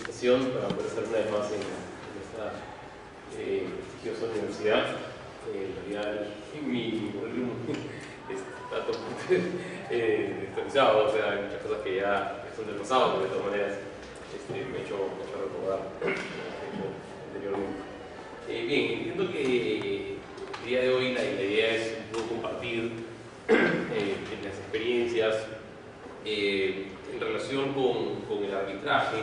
felicitación para poder estar una vez más en esta prestigiosa universidad. En realidad, mi currículum está todo actualizado, o sea, hay muchas cosas que ya son del pasado, pero de todas maneras me he hecho recordar anteriormente. Bien, entiendo que el día de hoy la idea es un poco compartir las experiencias en relación con el arbitraje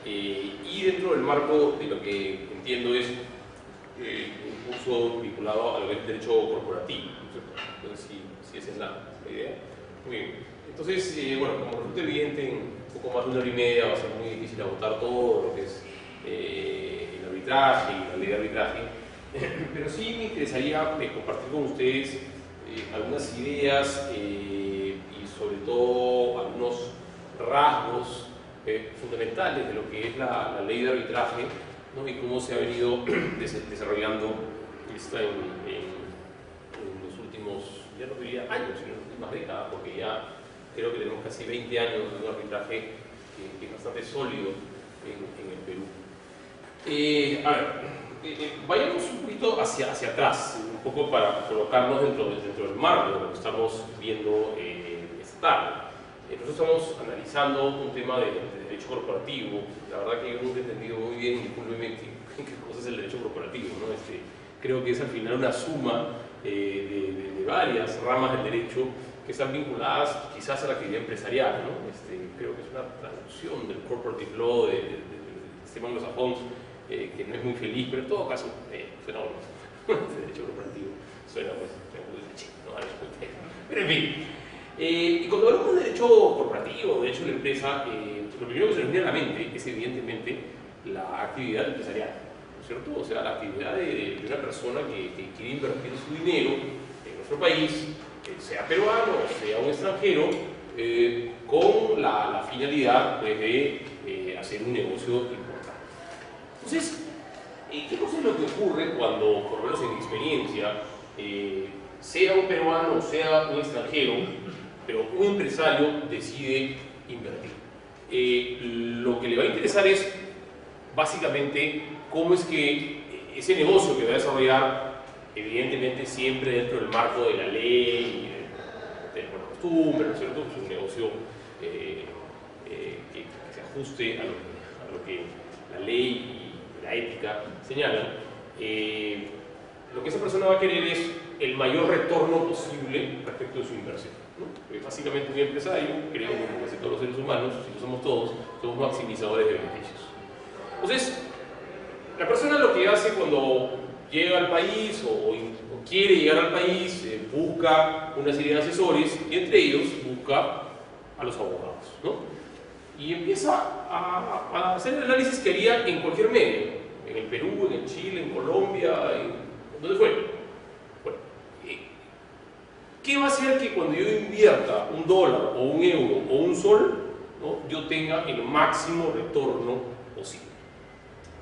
y dentro del marco de lo que entiendo es un curso vinculado a lo que es el derecho corporativo, ¿no? Entonces, si esa es la idea. Muy bien. Entonces, bueno, como resulta evidente, en un poco más de una hora y media va a ser muy difícil agotar todo lo que es el arbitraje y la ley de arbitraje, pero sí me interesaría compartir con ustedes algunas ideas y sobre todo algunos rasgos fundamentales de lo que es la ley de arbitraje, ¿no? Y cómo se ha venido desarrollando esta en los últimos, ya no diría años, sino en las últimas décadas, porque ya creo que tenemos casi 20 años de un arbitraje que es bastante sólido en el Perú. A ver, vayamos un poquito hacia atrás, un poco para colocarnos dentro del marco de lo que estamos viendo esta tarde. Nosotros estamos analizando un tema de derecho corporativo. La verdad que yo nunca he entendido muy bien, discúlpeme, qué cosa es el derecho corporativo, ¿no? Creo que es al final una suma de varias ramas del derecho que están vinculadas quizás a la actividad empresarial, ¿no? Creo que es una traducción del corporate law del sistema anglosajón que no es muy feliz, pero en todo caso suena bonito. Derecho corporativo suena pues chino, ¿no? Pero en fin. Y cuando hablamos de derecho corporativo, derecho de la empresa, lo primero que se nos viene a la mente es evidentemente la actividad empresarial, ¿no es cierto? O sea, la actividad de una persona que quiere invertir su dinero en nuestro país, sea peruano o sea un extranjero, con la finalidad pues, de hacer un negocio importante. Entonces, ¿qué cosa es lo que ocurre cuando, por lo menos en mi experiencia, sea un peruano o sea un extranjero, pero un empresario decide invertir? Lo que le va a interesar es básicamente cómo es que ese negocio que va a desarrollar, evidentemente siempre dentro del marco de la ley y de la costumbre, ¿no es cierto? Es un negocio que se ajuste a lo que la ley y la ética señalan. Lo que esa persona va a querer es el mayor retorno posible respecto de su inversión, ¿no? Porque básicamente un empresario, creo que como casi todos los seres humanos, si lo somos todos, somos maximizadores de beneficios. Entonces, la persona lo que hace cuando llega al país o quiere llegar al país, busca una serie de asesores y entre ellos busca a los abogados, ¿no? Y empieza a hacer el análisis que haría en cualquier medio, en el Perú, en el Chile, en Colombia, ¿dónde fue? Bueno, ¿qué va a hacer que cuando yo invierta $1 o €1 o un sol, ¿no? yo tenga el máximo retorno posible?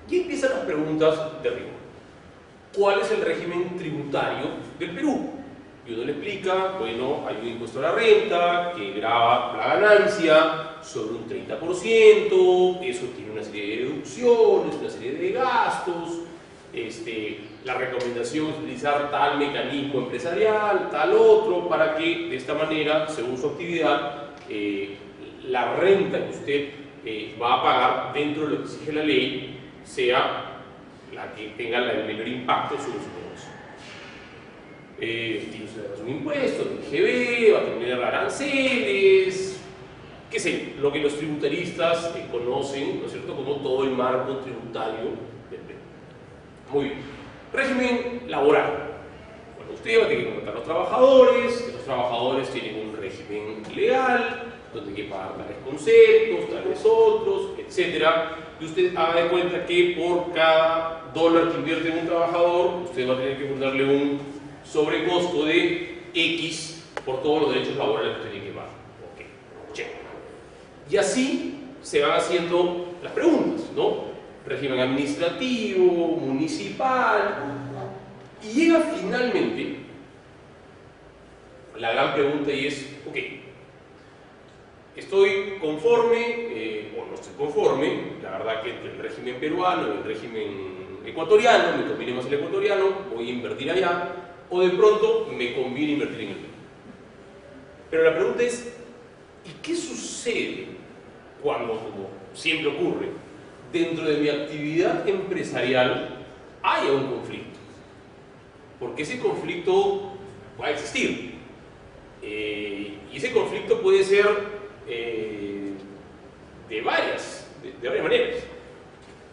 Y empiezan las preguntas de rigor. ¿Cuál es el régimen tributario del Perú? Y uno le explica, bueno, hay un impuesto a la renta que grava la ganancia sobre un 30%, eso tiene una serie de deducciones, una serie de gastos, la recomendación es utilizar tal mecanismo empresarial, tal otro, para que de esta manera, según su actividad, la renta que usted va a pagar dentro de lo que exige la ley sea la que tenga el menor impacto sobre su negocio. Tiene un impuesto, el IGB, va a tener aranceles, qué sé, lo que los tributaristas conocen, ¿no es cierto?, como todo el marco tributario del Perú. Muy bien. Régimen laboral. Bueno, usted va a tener que contratar a los trabajadores, los trabajadores tienen un régimen legal, donde hay que pagar tales conceptos, tales otros, etc. Y usted haga de cuenta que por cada $1 que invierte en un trabajador, usted va a tener que ponerle un sobrecosto de X por todos los derechos laborales que usted tiene que pagar. Ok, check. Y así se van haciendo las preguntas, ¿no? Régimen administrativo, municipal, y llega finalmente la gran pregunta y es, ok, estoy conforme o no estoy conforme, la verdad que entre el régimen peruano y el régimen ecuatoriano, me conviene más el ecuatoriano, voy a invertir allá, o de pronto me conviene invertir en el Perú. Pero la pregunta es, ¿y qué sucede cuando, como siempre ocurre, dentro de mi actividad empresarial haya un conflicto? Porque ese conflicto va a existir. Y ese conflicto puede ser de varias maneras.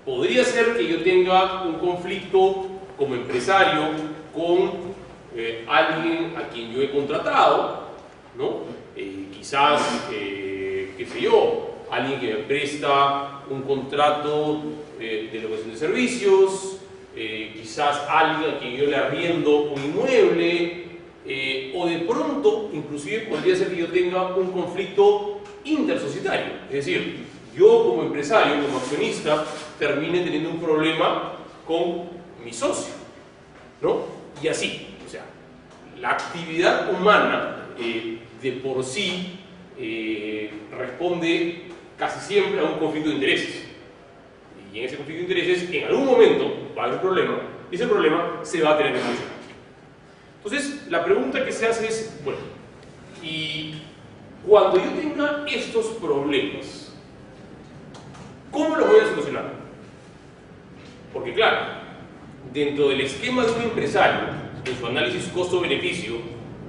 Podría ser que yo tenga un conflicto como empresario con alguien a quien yo he contratado, ¿no? Quizás, qué sé yo, alguien que me presta un contrato de locación de servicios, quizás alguien a quien yo le arriendo un inmueble, o de pronto, inclusive podría ser que yo tenga un conflicto intersocietario, es decir, yo como empresario, como accionista, termine teniendo un problema con mi socio, ¿no? Y así, o sea, la actividad humana de por sí responde casi siempre a un conflicto de intereses. Y en ese conflicto de intereses, en algún momento va a haber un problema, y ese problema se va a tener que solucionar. Entonces, la pregunta que se hace es, bueno, y cuando yo tenga estos problemas, ¿cómo los voy a solucionar? Porque claro, dentro del esquema de un empresario, en su análisis costo-beneficio,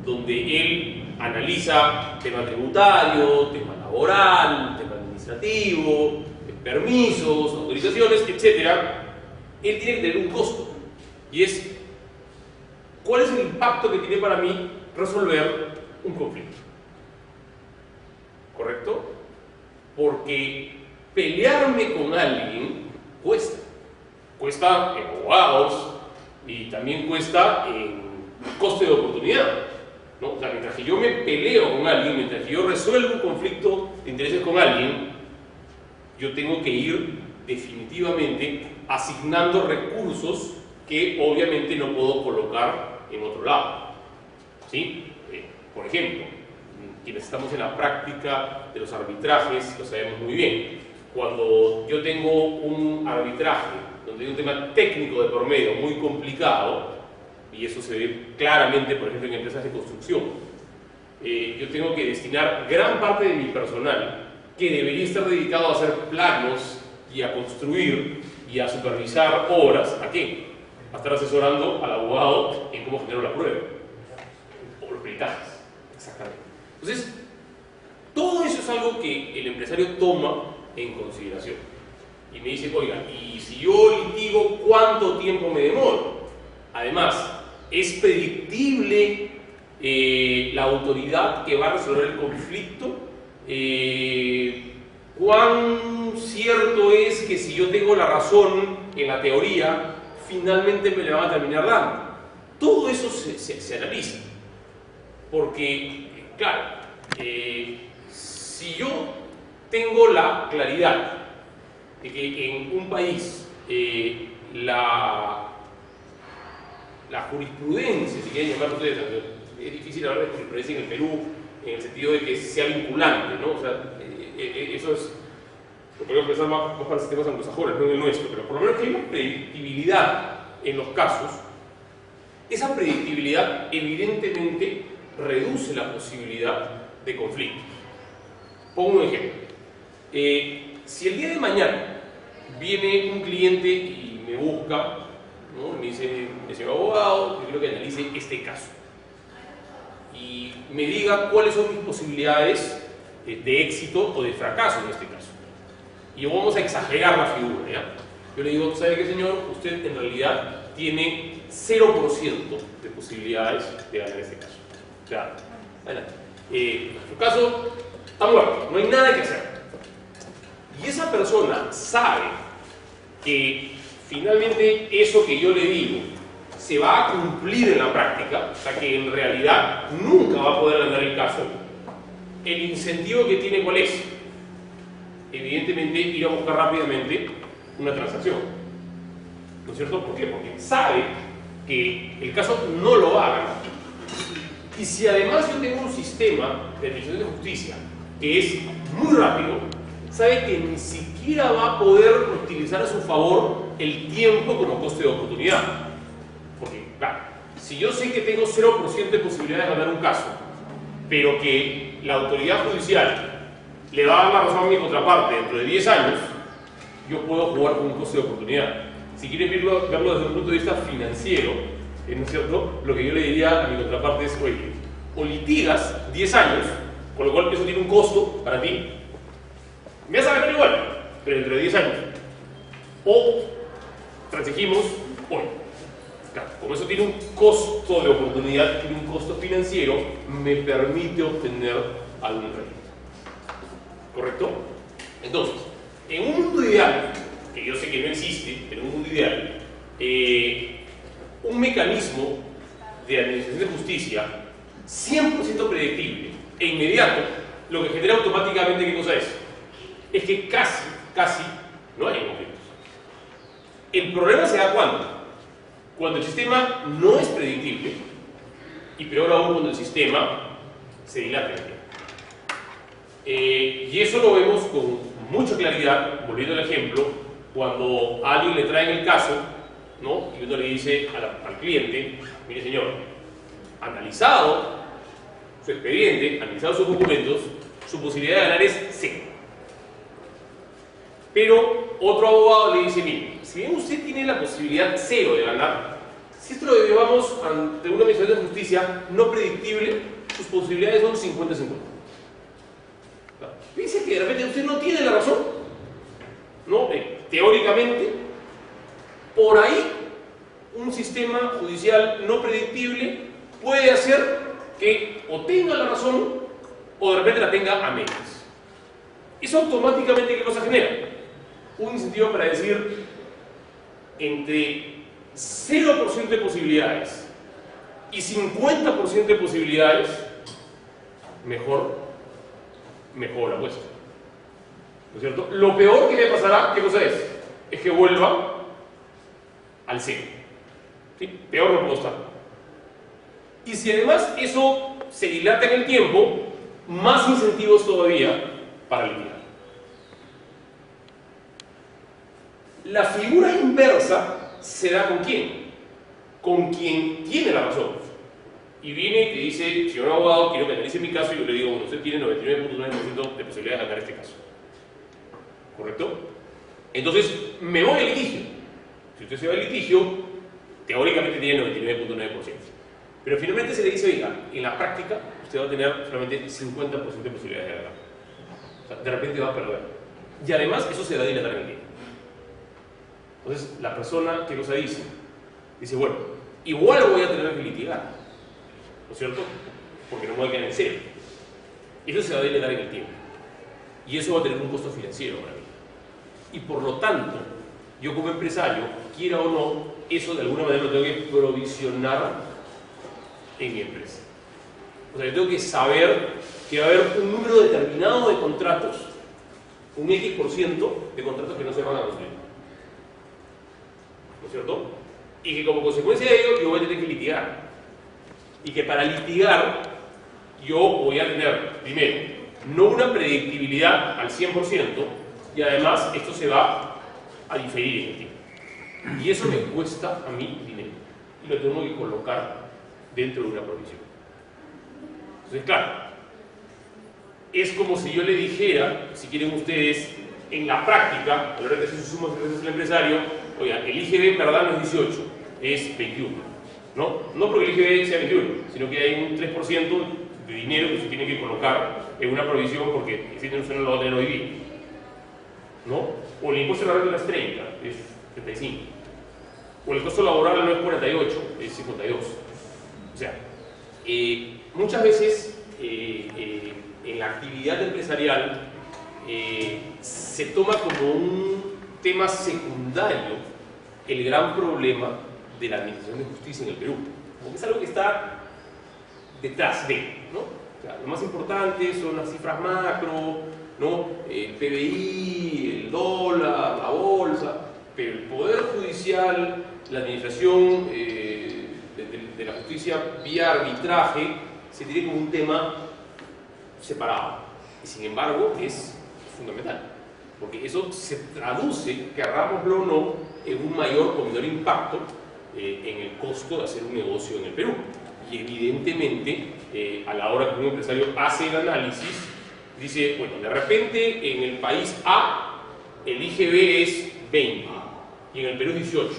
donde él analiza tema tributario, tema laboral, tema administrativo, permisos, autorizaciones, etc., él tiene que tener un costo, y es ¿cuál es el impacto que tiene para mí resolver un conflicto? ¿Correcto? Porque pelearme con alguien cuesta. Cuesta en abogados y también cuesta en coste de oportunidad, ¿no? O sea, mientras que yo me peleo con alguien, mientras que yo resuelvo un conflicto de intereses con alguien, yo tengo que ir definitivamente asignando recursos que obviamente no puedo colocar en otro lado, ¿sí? Por ejemplo, quienes estamos en la práctica de los arbitrajes lo sabemos muy bien. Cuando yo tengo un arbitraje donde hay un tema técnico de por medio muy complicado, y eso se ve claramente, por ejemplo, en empresas de construcción, yo tengo que destinar gran parte de mi personal que debería estar dedicado a hacer planos y a construir y a supervisar obras. ¿A qué? A estar asesorando al abogado en cómo genero la prueba o los peritajes. Exactamente. Entonces, todo eso es algo que el empresario toma en consideración y me dice, oiga, y si yo litigo, ¿cuánto tiempo me demoro? Además, ¿es predictible la autoridad que va a resolver el conflicto? ¿Cuán cierto es que si yo tengo la razón en la teoría, finalmente me la van a terminar dando? Todo eso se analiza, porque, claro, si yo tengo la claridad de que en un país la jurisprudencia, si quieren llamarlo ustedes, es difícil hablar de jurisprudencia en el Perú en el sentido de que sea vinculante, ¿no? O sea, eso es lo podemos pensar más para sistemas anglosajones, no en el nuestro, pero por lo menos que hay una predictibilidad en los casos. Esa predictibilidad evidentemente reduce la posibilidad de conflictos. Pongo un ejemplo. Si el día de mañana viene un cliente y me busca, ¿no? Me dice, señor abogado, yo quiero que analice este caso y me diga cuáles son mis posibilidades de éxito o de fracaso en este caso. Y vamos a exagerar la figura, ¿ya? Yo le digo, ¿sabe qué, señor? Usted en realidad tiene 0% de posibilidades de ganar este caso. Claro, adelante. En su caso, está muerto, no hay nada que hacer. Y esa persona sabe que finalmente eso que yo le digo se va a cumplir en la práctica, o sea que en realidad nunca va a poder ganar el caso. El incentivo que tiene, ¿cuál es? Evidentemente ir a buscar rápidamente una transacción, ¿no es cierto? ¿Por qué? Porque sabe que el caso no lo va a ganar. Y si además yo tengo un sistema de administración de justicia que es muy rápido, sabe que ni siquiera va a poder utilizar a su favor el tiempo como coste de oportunidad. Porque, claro, si yo sé que tengo 0% de posibilidad de ganar un caso, pero que la autoridad judicial le va a dar la razón a mi contraparte dentro de 10 años, yo puedo jugar con un coste de oportunidad. Si quieren verlo desde un punto de vista financiero, ¿no es cierto? Lo que yo le diría a mi contraparte es, oye, o litigas 10 años, con lo cual eso tiene un costo para ti, me vas a ganar igual, pero dentro de 10 años. O transigimos hoy. Claro, como eso tiene un costo de oportunidad, tiene un costo financiero, me permite obtener algún rédito. ¿Correcto? Entonces, en un mundo ideal, que yo sé que no existe, pero en un mundo ideal, un mecanismo de administración de justicia 100% predictible e inmediato, lo que genera automáticamente, ¿qué cosa es? Es que casi no hay conflictos. El problema se da cuando el sistema no es predictible, y peor aún cuando el sistema se dilata en el tiempo. Y eso lo vemos con mucha claridad, volviendo al ejemplo, cuando a alguien le traen el caso, ¿no? Y uno le dice al cliente, mire señor, analizado su expediente, analizado sus documentos, su posibilidad de ganar es 0. Pero otro abogado le dice, mire, si bien usted tiene la posibilidad 0 de ganar, si esto lo llevamos ante una administración de justicia no predictible, sus posibilidades son 50-50. Dice que de repente usted no tiene la razón, ¿no? Teóricamente, por ahí un sistema judicial no predictible puede hacer que o tenga la razón o de repente la tenga a medias. Eso automáticamente, ¿qué cosa genera? Un incentivo para decir, entre 0% de posibilidades y 50% de posibilidades, mejor la apuesta. ¿No es cierto? Lo peor que le pasará, ¿qué cosa es? Es que vuelva al 0. ¿Sí? Peor no puedo estar. Y si además eso se dilata en el tiempo, más incentivos todavía para litigar. La figura inversa se da ¿con quién? Con quien tiene la razón. Y viene y te dice, señor abogado, quiero que analice mi caso, y yo le digo, bueno, usted tiene 99.9% de posibilidad de ganar este caso. ¿Correcto? Entonces, me voy al litigio. Si usted se va al litigio, teóricamente tiene 99.9%. Pero finalmente se le dice, oiga, en la práctica, usted va a tener solamente 50% de posibilidades de ganar. O sea, de repente va a perder. Y además, eso se va a dilatar en el tiempo. Entonces, la persona, ¿qué cosa dice? Dice, bueno, igual voy a tener que litigar, ¿no es cierto? Porque no me voy a quedar en 0. Y eso se va a dilatar en el tiempo. Y eso va a tener un costo financiero para mí. Y por lo tanto, yo como empresario, quiera o no, eso de alguna manera lo tengo que provisionar en mi empresa. O sea, yo tengo que saber que va a haber un número determinado de contratos, un X% de contratos que no se van a construir. ¿No es cierto? Y que como consecuencia de ello yo voy a tener que litigar. Y que para litigar yo voy a tener, primero, no una predictibilidad al 100%, y además esto se va a diferir en el tiempo. Y eso me cuesta a mí dinero. Y lo tengo que colocar dentro de una provisión. Entonces, claro, es como si yo le dijera, si quieren ustedes, en la práctica, a la hora de hacer sus sumas de ingresos del empresario, oiga, el IGB en verdad no es 18, es 21. No porque el IGB sea 21, sino que hay un 3% de dinero que se tiene que colocar en una provisión porque ese dinero no lo va a tener hoy día. ¿No? O el impuesto a la renta es 30, es 35. O el costo laboral no es 48, es 52. O sea, muchas veces en la actividad empresarial se toma como un tema secundario el gran problema de la administración de justicia en el Perú, porque es algo que está detrás de, ¿no? O sea, lo más importante son las cifras macro, ¿no? El PBI, el dólar, la bolsa, pero el Poder Judicial, la administración de la justicia vía arbitraje, se tiene como un tema separado, y sin embargo es fundamental, porque eso se traduce, querrámoslo o no, en un mayor o menor impacto en el costo de hacer un negocio en el Perú. Y evidentemente, a la hora que un empresario hace el análisis, dice, bueno, de repente en el país A el IGB es 20 y en el Perú es 18.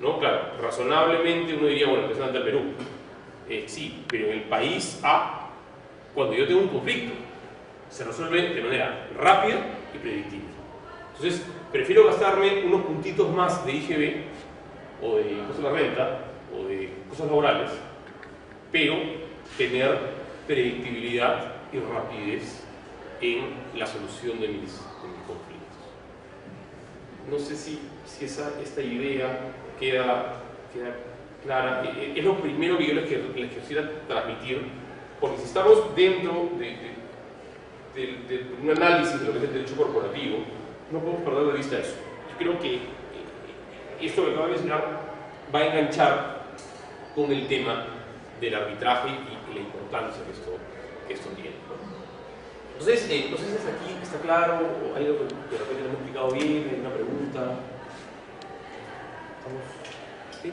¿No? Claro, razonablemente uno diría, bueno, representante del Perú. Sí, pero en el país A, cuando yo tengo un conflicto, se resuelve de manera rápida y predictible. Entonces, prefiero gastarme unos puntitos más de IGB o de impuesto a la renta o de cosas laborales, pero tener predictibilidad y rapidez en la solución de mis conflictos. No sé si esta idea queda clara. Es lo primero que yo les quisiera transmitir, porque si estamos dentro de un análisis de lo que es el derecho corporativo, no podemos perder de vista eso. Yo creo que esto que acabo de mencionar va a enganchar con el tema del arbitraje y la importancia que esto tiene, ¿no? Entonces, no sé si hasta aquí está claro o hay algo que de repente no hemos explicado bien, hay una pregunta. ¿Estamos? ¿Sí?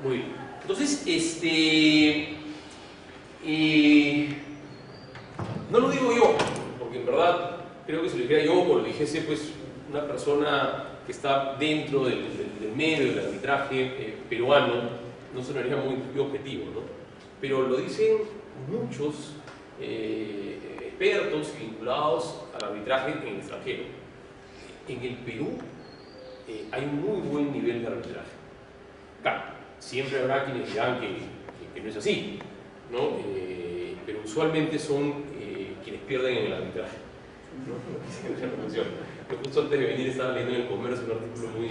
Muy bien. Entonces, no lo digo yo, porque en verdad creo que si lo dijera yo o lo dijese pues una persona que está dentro del medio del arbitraje peruano, no sonaría muy objetivo, ¿no? Pero lo dicen muchos expertos vinculados al arbitraje en el extranjero. En el Perú hay un muy buen nivel de arbitraje. Claro, siempre habrá quienes dirán que no es así, ¿no? Pero usualmente son quienes pierden en el arbitraje, ¿no? Justo antes de venir estaba leyendo en El Comercio un artículo muy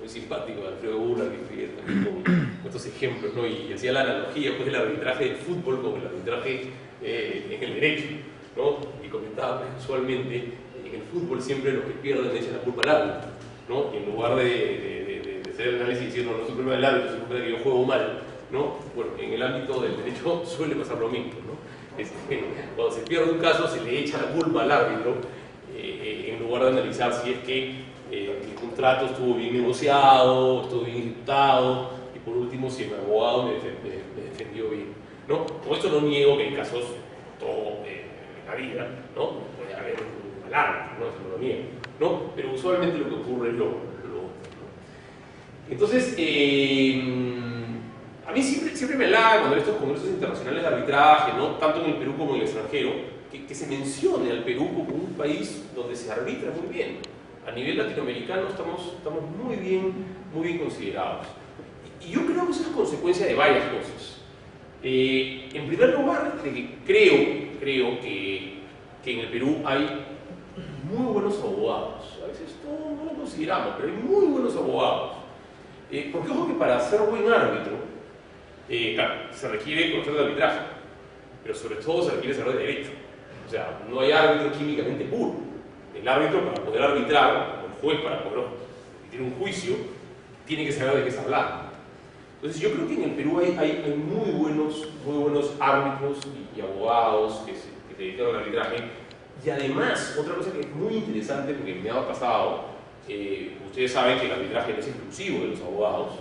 simpático de Alfredo Bulla, que escribe también con estos ejemplos, ¿no? Y hacía la analogía pues, del arbitraje del fútbol con el arbitraje en el derecho, ¿no? Y comentaba pues, usualmente en el fútbol siempre los que pierden echan la culpa al árbitro, ¿no? Y en lugar de hacer el análisis diciendo no es un problema del árbitro, es un problema de que yo juego mal, ¿no? Bueno, en el ámbito del derecho suele pasar lo mismo, ¿no? Cuando se pierde un caso se le echa la culpa al árbitro en lugar de analizar si es que el contrato estuvo bien negociado, estuvo bien ejecutado y por último si el abogado me defendió bien, ¿no? Con esto no niego que hay casos todo en la vida, ¿no? Puede haber un mal árbitro, ¿no? Eso no lo niego, ¿no? Pero usualmente lo que ocurre es lo otro, ¿no? Entonces, a mí siempre me halaga cuando estos congresos internacionales de arbitraje, ¿no? Tanto en el Perú como en el extranjero, que se mencione al Perú como un país donde se arbitra muy bien. A nivel latinoamericano estamos muy bien considerados. Y yo creo que eso es consecuencia de varias cosas. En primer lugar, creo que en el Perú hay muy buenos abogados. A veces no lo consideramos, pero hay muy buenos abogados. Porque ojo que para ser buen árbitro, claro, se requiere conocer de arbitraje, pero sobre todo se requiere saber de derecho. O sea, no hay árbitro químicamente puro. El árbitro, para poder arbitrar, o el juez, para poder emitir un juicio, tiene que saber de qué está hablando. Entonces, yo creo que en el Perú hay muy buenos árbitros y abogados que se dedican al arbitraje. Y además, otra cosa que es muy interesante, porque me ha pasado, ustedes saben que el arbitraje no es exclusivo de los abogados.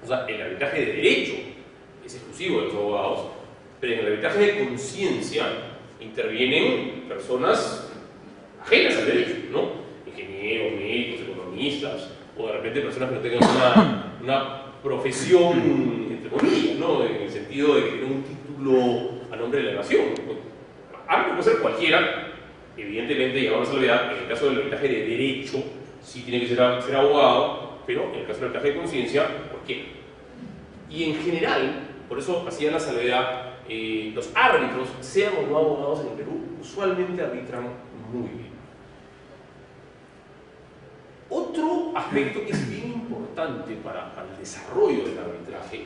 O sea, el arbitraje de derecho es exclusivo de los abogados, pero en el arbitraje de conciencia intervienen personas ajenas al derecho, ¿no? Ingenieros, médicos, economistas, o de repente personas que no tengan una profesión, entre comillas, ¿no? En el sentido de que tienen un título a nombre de la nación. Algo puede ser cualquiera, evidentemente, y ahora se lo vea, en el caso del arbitraje de derecho, sí tiene que ser abogado, pero en el caso del arbitraje de conciencia, cualquiera. Y en general, por eso hacían la salvedad, los árbitros, sean o no abogados en el Perú, usualmente arbitran muy bien. Otro aspecto que es bien importante para el desarrollo del arbitraje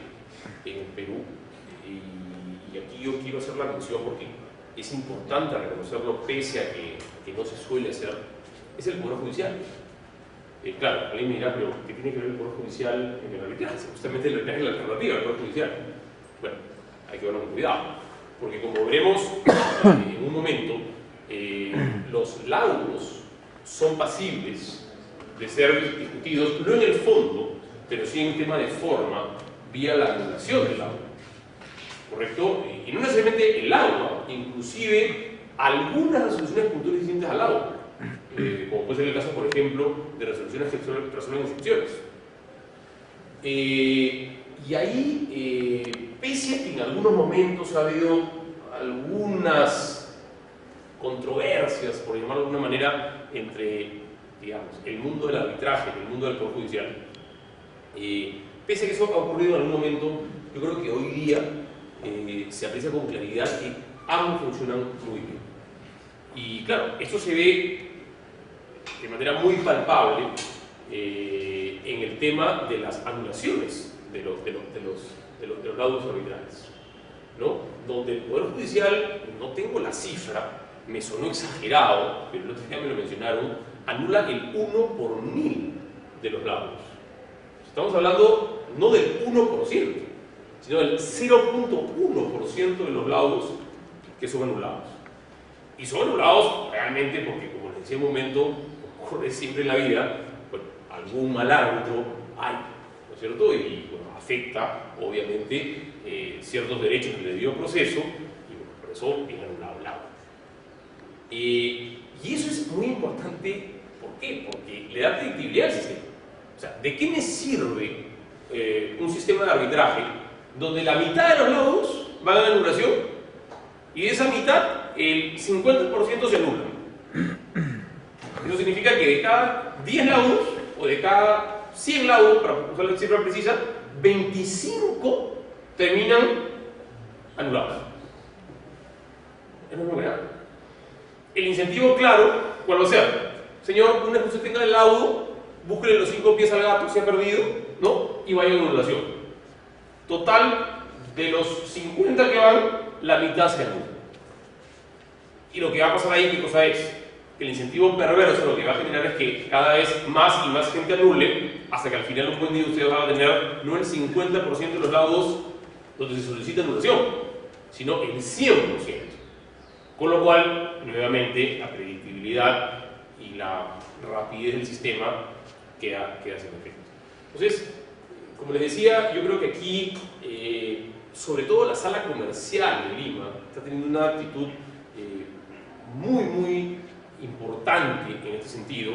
en el Perú, y aquí yo quiero hacer la mención porque es importante reconocerlo pese a que no se suele hacer, es el Poder Judicial. Claro, alguien me dirá, pero ¿qué tiene que ver el Poder Judicial en el arbitraje? Justamente el arbitraje es la alternativa al Poder Judicial. Bueno, hay que verlo con cuidado, porque como veremos en en un momento, los laudos son pasibles de ser discutidos, no en el fondo, pero sí en tema de forma, vía la anulación del laudo. ¿Correcto? Y no necesariamente el laudo, inclusive algunas resoluciones puntuales distintas al laudo, como puede ser el caso, por ejemplo, de resoluciones que resuelven excepciones. Y ahí, pese a que en algunos momentos ha habido algunas controversias, por llamarlo de alguna manera, entre, digamos, el mundo del arbitraje y el mundo del Poder Judicial, pese a que eso ha ocurrido en algún momento, yo creo que hoy día se aprecia con claridad que ambos funcionan muy bien. Y claro, esto se ve de manera muy palpable en el tema de las anulaciones de los laudos arbitrales, ¿no? Donde el Poder Judicial, no tengo la cifra, me sonó exagerado, pero el otro día me lo mencionaron, anula el 1 por 1000 de los laudos. Estamos hablando no del 1%, sino del 0.1% de los laudos que son anulados. Y son anulados realmente porque, como les decía en un momento, ocurre siempre en la vida, bueno, algún mal árbitro hay, ¿no es cierto? Y bueno, afecta, obviamente, ciertos derechos del debido proceso, y bueno, por eso es anulado el laudo. Y eso es muy importante, ¿por qué? Porque le da predictibilidad al sistema. O sea, ¿de qué me sirve un sistema de arbitraje donde la mitad de los laudos van a anulación y de esa mitad el 50% se anulan? Eso significa que de cada 10 laudos o de cada 100 laudos, para usar la cifra precisa, 25 terminan anulados. Es una novedad. El incentivo claro, ¿cuál va a ser? Señor, una vez que usted tenga el laudo, búsquele los 5 pies al gato que se ha perdido, ¿no? Y vaya a anulación. Total, de los 50 que van, la mitad se anula. Y lo que va a pasar ahí, ¿qué cosa es? Que el incentivo perverso lo que va a generar es que cada vez más y más gente anule, hasta que al final un buen día ustedes van a tener no el 50% de los laudos donde se solicita anulación, sino el 100%. Con lo cual, nuevamente, la predictibilidad y la rapidez del sistema queda sin efecto. Entonces, como les decía, yo creo que aquí, sobre todo la sala comercial de Lima, está teniendo una actitud muy importante en este sentido.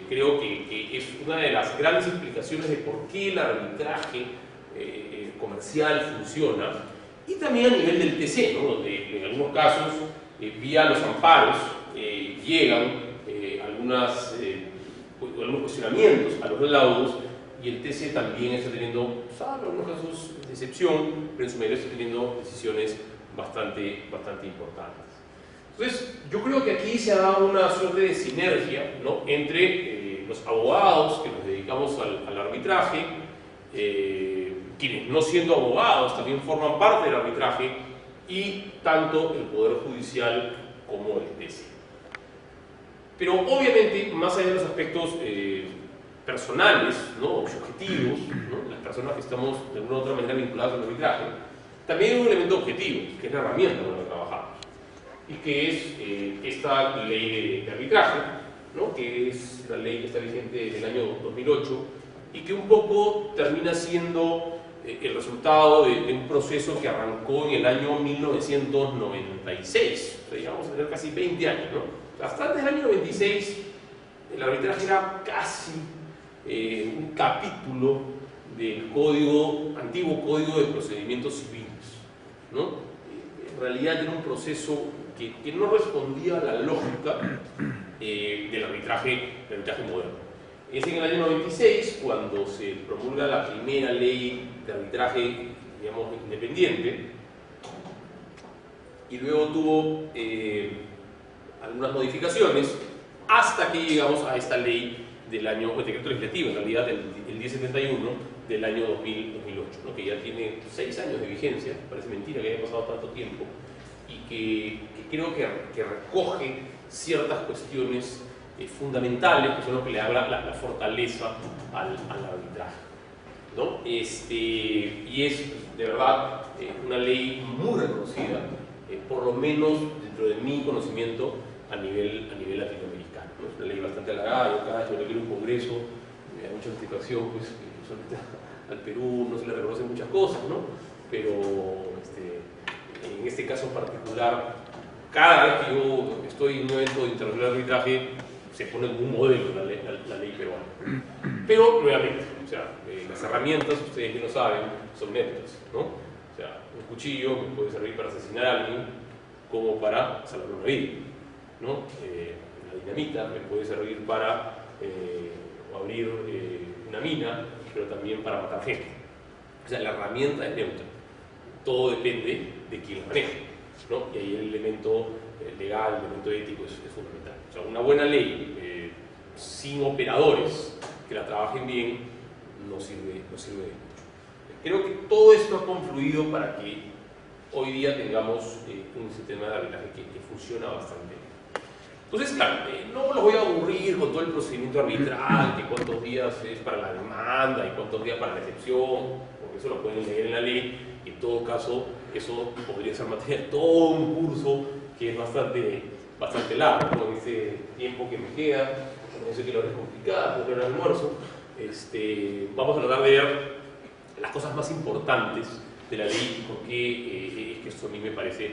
Creo que es una de las grandes explicaciones de por qué el arbitraje comercial funciona, y también a nivel del TC, ¿no? Donde en algunos casos, vía los amparos, llegan algunos cuestionamientos a los laudos, y el TC también está teniendo, salvo algunos casos de excepción, pero en su mayoría está teniendo decisiones bastante importantes. Entonces, yo creo que aquí se ha dado una suerte de sinergia, ¿no? Entre los abogados que nos dedicamos al arbitraje, quienes no siendo abogados también forman parte del arbitraje, y tanto el Poder Judicial como el TC. Pero obviamente, más allá de los aspectos personales, ¿no? Objetivos, ¿no? Las personas que estamos de alguna u otra manera vinculadas al arbitraje, también hay un elemento objetivo, que es la herramienta con la que trabajamos, y que es esta ley de arbitraje, ¿no? Que es la ley que está vigente desde el año 2008, y que un poco termina siendo el resultado de un proceso que arrancó en el año 1996. O sea, llegamos a tener casi 20 años, ¿no? Hasta antes del año 96, el arbitraje era casi un capítulo del antiguo Código de Procedimientos Civiles, ¿no? En realidad era un proceso que no respondía a la lógica del arbitraje moderno. Es en el año 96 cuando se promulga la primera ley de arbitraje, digamos, independiente, y luego tuvo algunas modificaciones hasta que llegamos a esta ley del año, el decreto legislativo, en realidad el 1071 del año 2008, ¿no? Que ya tiene 6 años de vigencia. Parece mentira que haya pasado tanto tiempo, y que creo que recoge ciertas cuestiones fundamentales, que son lo que le da la fortaleza al arbitraje, ¿no? Y es de verdad una ley muy reconocida, por lo menos dentro de mi conocimiento a nivel latinoamericano, ¿no? Es una ley bastante halagada. Yo cada vez que me quiero un congreso me da mucha satisfacción, pues usualmente al Perú no se le reconocen muchas cosas, ¿no? Pero en este caso en particular, cada vez que yo estoy en un evento internacional de arbitraje, se pone como un modelo la ley peruana. Pero nuevamente, o sea, las herramientas, ustedes bien lo saben, son neutras, ¿no? O sea, un cuchillo me puede servir para asesinar a alguien como para salvar una vida, ¿no? La dinamita me puede servir para abrir una mina, pero también para matar gente. O sea, la herramienta es neutra. Todo depende de quién la maneje, ¿no? Y ahí el elemento legal, el elemento ético es fundamental. O sea, una buena ley sin operadores que la trabajen bien no sirve de mucho. Creo que todo esto ha confluido para que hoy día tengamos un sistema de arbitraje que funciona bastante bien. Entonces, claro, no los voy a aburrir con todo el procedimiento arbitral, que cuántos días es para la demanda y cuántos días para la excepción, porque eso lo pueden leer en la ley. En todo caso, eso podría ser materia de todo un curso que es bastante largo, ¿no? En este tiempo que me queda, no sé que la hora es complicada, porque era el almuerzo, vamos a tratar de ver las cosas más importantes de la ley y por qué es que esto a mí me parece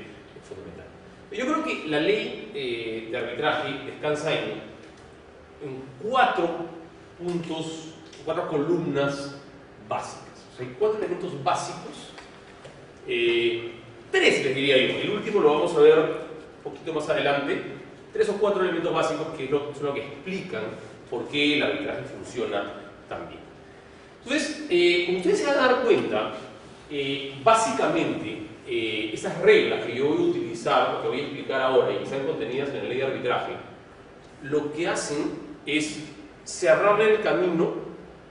fundamental. Yo creo que la ley de arbitraje descansa en 4 puntos, 4 columnas básicas. O sea, hay 4 elementos básicos. 3 les diría yo. El último lo vamos a ver un poquito más adelante. 3 o 4 elementos básicos que son lo que explican por qué el arbitraje funciona tan bien. Entonces, como ustedes se van a dar cuenta, básicamente esas reglas que yo voy a utilizar, que voy a explicar ahora y que están contenidas en la ley de arbitraje, lo que hacen es cerrarle el camino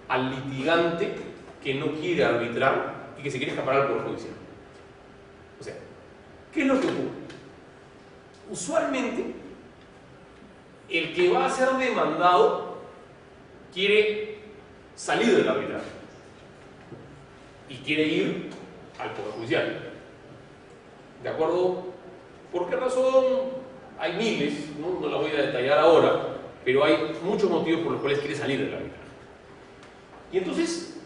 al litigante que no quiere arbitrar y que se quiere escapar al Poder Judicial. O sea, ¿qué es lo que ocurre? Usualmente, el que va a ser demandado quiere salir del arbitraje y quiere ir al Poder Judicial. ¿De acuerdo? ¿Por qué razón? Hay miles, no las voy a detallar ahora, pero hay muchos motivos por los cuales quiere salir del arbitraje. Y entonces,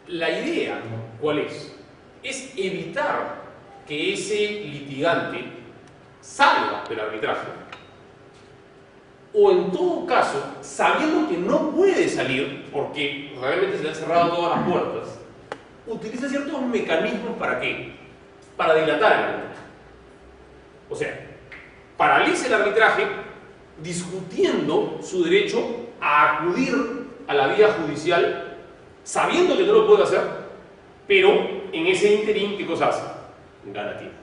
la idea, ¿cuál es? Es evitar que ese litigante salga del arbitraje, o en todo caso, sabiendo que no puede salir, porque realmente se le han cerrado todas las puertas, utiliza ciertos mecanismos ¿para qué? Para dilatar el arbitraje. O sea, paraliza el arbitraje discutiendo su derecho a acudir a la vía judicial, sabiendo que no lo puede hacer, pero en ese interín, ¿qué cosa hace? Gana tiempo.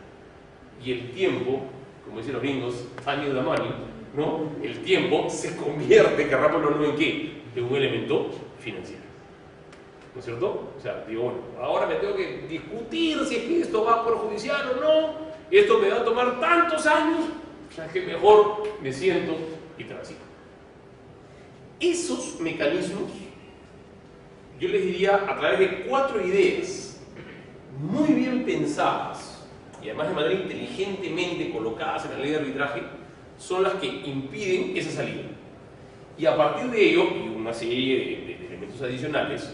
Y el tiempo, como dicen los gringos, time is the money, ¿no? El tiempo se convierte, querrámoslo o no, ¿en qué? En un elemento financiero. ¿No es cierto? O sea, digo, bueno, ahora me tengo que discutir si es que esto va por judicial o no, esto me va a tomar tantos años, o sea, que mejor me siento y transito. Esos mecanismos, yo les diría a través de 4 ideas muy bien pensadas y además de manera inteligentemente colocadas en la ley de arbitraje, son las que impiden esa salida. Y a partir de ello, y una serie de elementos adicionales,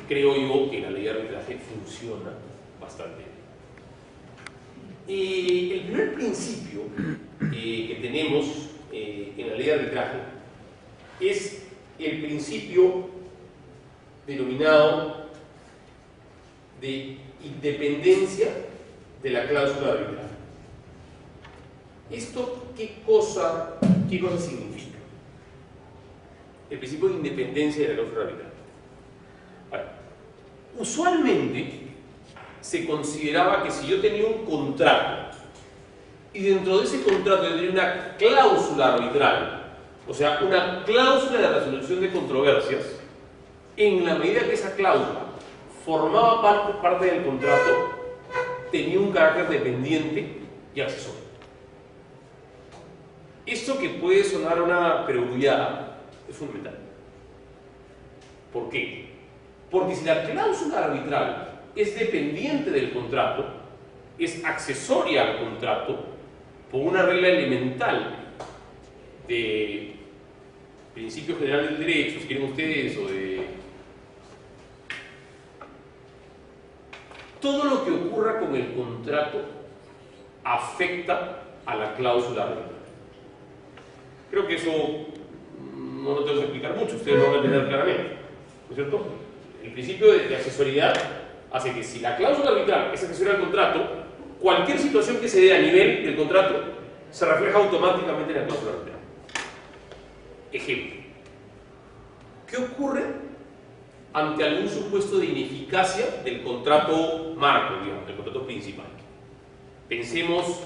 creo yo que la ley de arbitraje funciona bastante bien. El primer principio que tenemos en la ley de arbitraje es el principio denominado de independencia de la cláusula de arbitraje. ¿Esto qué cosa significa? El principio de independencia de la cláusula de arbitraje. Bueno, usualmente se consideraba que si yo tenía un contrato y dentro de ese contrato yo tenía una cláusula arbitral, o sea, una cláusula de resolución de controversias, en la medida que esa cláusula formaba parte del contrato, tenía un carácter dependiente y accesorio. Esto que puede sonar una perogrullada es fundamental. ¿Por qué? Porque si la cláusula arbitral es dependiente del contrato, es accesoria al contrato por una regla elemental de principio general del derecho, si quieren ustedes, o de todo lo que ocurra con el contrato afecta a la cláusula arbitral. Creo que eso no lo tengo que explicar mucho, ustedes lo van a entender claramente, ¿no es cierto? El principio de accesoriedad hace que si la cláusula arbitral es accesoria al contrato, cualquier situación que se dé a nivel del contrato se refleja automáticamente en la cláusula arbitral. Ejemplo. ¿Qué ocurre ante algún supuesto de ineficacia del contrato marco, digamos, del contrato principal? Pensemos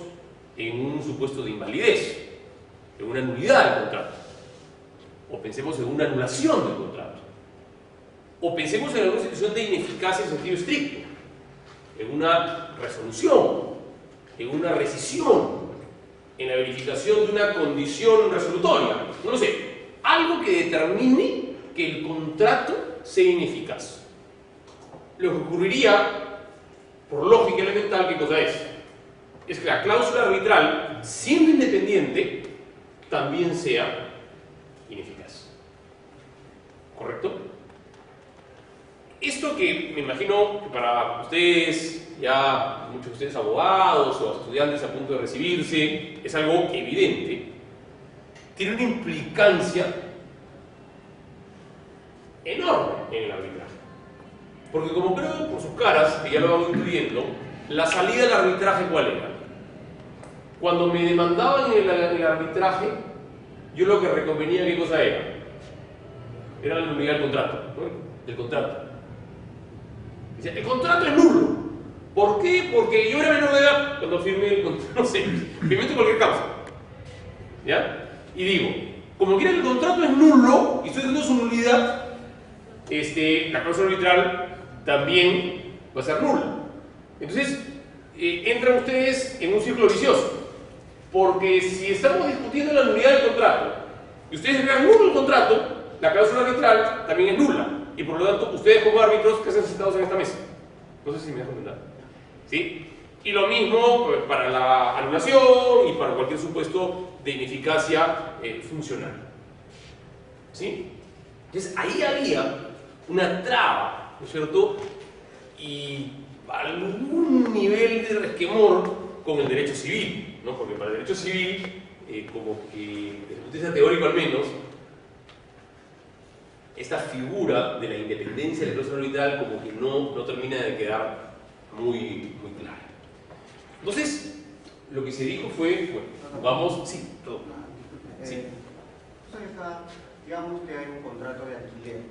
en un supuesto de invalidez, en una nulidad del contrato, o pensemos en una anulación del contrato, o pensemos en alguna situación de ineficacia en sentido estricto, en una resolución, en una rescisión, en la verificación de una condición resolutoria, no lo sé, algo que determine que el contrato sea ineficaz. Lo que ocurriría, por lógica elemental, ¿qué cosa es? Es que la cláusula arbitral, siendo independiente, también sea ineficaz. ¿Correcto? Esto que me imagino que para ustedes, ya muchos de ustedes abogados o estudiantes a punto de recibirse, es algo evidente, tiene una implicancia enorme en el arbitraje. Porque como creo por sus caras, que ya lo vamos incluyendo, la salida del arbitraje, ¿cuál era? Cuando me demandaban en el arbitraje, yo lo que reconvenía, ¿qué cosa era? Era la nulidad del contrato, ¿no? Del contrato. Dice, el contrato es nulo. ¿Por qué? Porque yo era menor de edad cuando firmé el contrato, no sé, me invento cualquier causa. ¿Ya? Y digo, como quiera que el contrato es nulo y estoy diciendo su nulidad, la cláusula arbitral también va a ser nula. Entonces, entran ustedes en un círculo vicioso. Porque si estamos discutiendo la nulidad del contrato y ustedes declaran nulo el contrato, la cláusula arbitral también es nula. Y por lo tanto, ustedes como árbitros, ¿qué hacen sentados en esta mesa? No sé si me dejan entender. ¿Sí? Y lo mismo para la anulación y para cualquier supuesto de ineficacia funcional. ¿Sí? Entonces, ahí había una traba, ¿no es cierto? Y algún nivel de resquemor con el derecho civil, ¿no? Porque para el derecho civil, como que desde el punto de vista teórico al menos, esta figura de la independencia del proceso arbitral como que no termina de quedar muy clara. Entonces, lo que se dijo fue, bueno, vamos, sí, todo. Sí. Digamos que hay un contrato de alquiler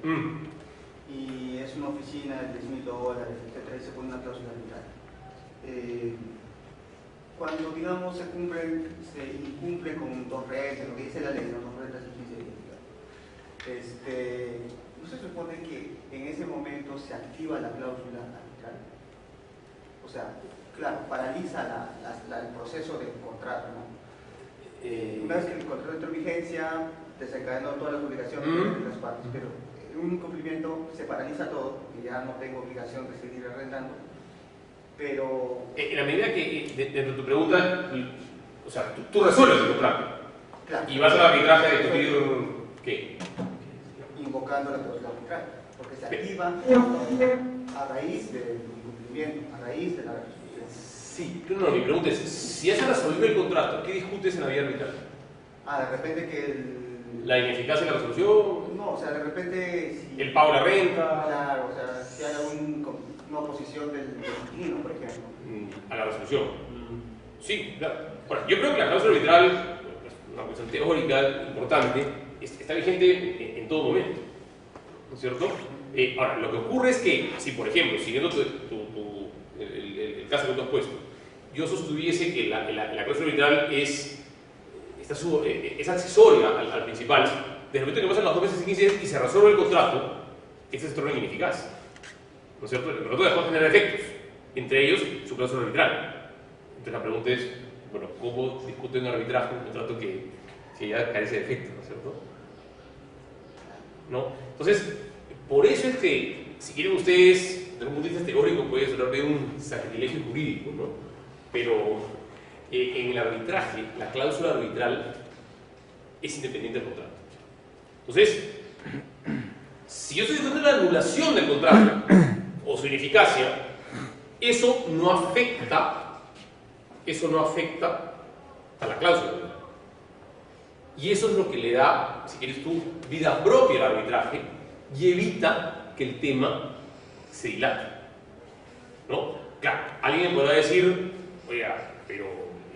y es una oficina de $10,000, etcétera, y se pone una cláusula arbitral. Cuando, digamos, se incumple con dos reglas, lo que dice la ley, ¿no? Dos reglas y 15 días. ¿No se supone que en ese momento se activa la cláusula arbitral? O sea, claro, paraliza el proceso del contrato, ¿no? Una vez que el contrato entró en vigencia, desencadenó todas las obligaciones de las partes, pero en un incumplimiento se paraliza todo, que ya no tengo obligación de seguir arrendando. Pero en la medida que, dentro de tu pregunta, o sea, tú resuelves el contrato. Claro. Y vas al arbitraje a discutir ¿qué? Invocando la cláusula arbitral, porque se activa a raíz del incumplimiento, a raíz de la resolución. Sí, no, mi pregunta es, si ya se resolvió el contrato, ¿qué discutes en la vía arbitral? De repente que ¿La ineficacia de la resolución? No, o sea, de repente si ¿El pago de la renta? Claro, o sea, si hay una oposición del inquilino, por ejemplo. A la resolución. Sí, claro. Bueno, yo creo que la cláusula arbitral, una cuestión teórica importante, está vigente en todo momento, ¿no es cierto? Ahora, lo que ocurre es que, si por ejemplo, siguiendo el caso que tú has puesto, yo sostuviese que la cláusula arbitral es accesoria al principal, desde el momento que pasan las 2 meses y 15 días y se resuelve el contrato, este se torna ineficaz, ¿no es cierto? El contrato dejó de tener efectos, entre ellos su cláusula arbitral. Entonces la pregunta es, bueno, ¿cómo discute un arbitraje un contrato que ya carece de efectos, ¿no es cierto? ¿No? Entonces, por eso es que, si quieren ustedes, desde un punto de vista teórico, puede sonar de un sacrilegio jurídico, ¿no? pero en el arbitraje, la cláusula arbitral es independiente del contrato. Entonces, si yo estoy discutiendo la anulación del contrato o su ineficacia, eso no afecta a la cláusula arbitral. Y eso es lo que le da, si quieres tú, vida propia al arbitraje y evita que el tema se dilate, ¿no? Claro, alguien me podrá decir, oiga, pero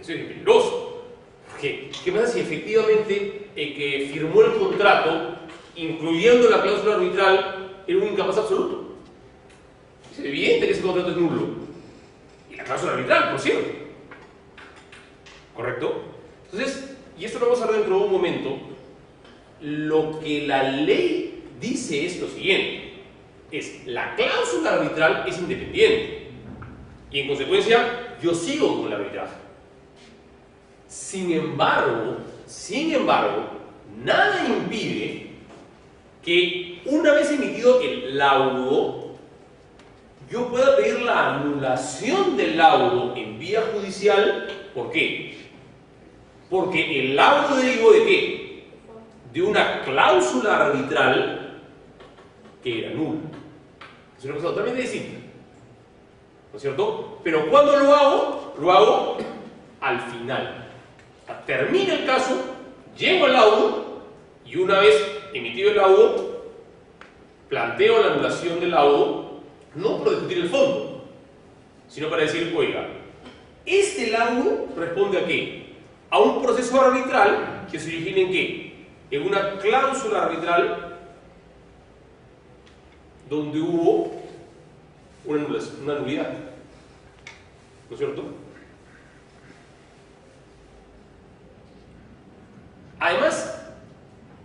eso es peligroso. ¿Qué pasa si efectivamente el que firmó el contrato, incluyendo la cláusula arbitral, era un incapaz absoluto? Es evidente que ese contrato es nulo. Y la cláusula arbitral, por cierto. ¿Correcto? Entonces, y esto lo vamos a ver dentro de un momento, lo que la ley dice es lo siguiente. La cláusula arbitral es independiente. Y en consecuencia, yo sigo con el arbitraje. Sin embargo, nada impide que una vez emitido el laudo, yo pueda pedir la anulación del laudo en vía judicial. ¿Por qué? Porque el laudo derivó ¿de qué? De una cláusula arbitral que era nula. Es una cosa totalmente distinta, ¿no es cierto? Pero cuando lo hago al final. Termina el caso, llego al laudo y una vez emitido el laudo, planteo la anulación del laudo, no para discutir el fondo, sino para decir, oiga, este laudo responde ¿a qué? A un proceso arbitral que se origina ¿en qué? En una cláusula arbitral donde hubo una nulidad, ¿no es cierto? Además,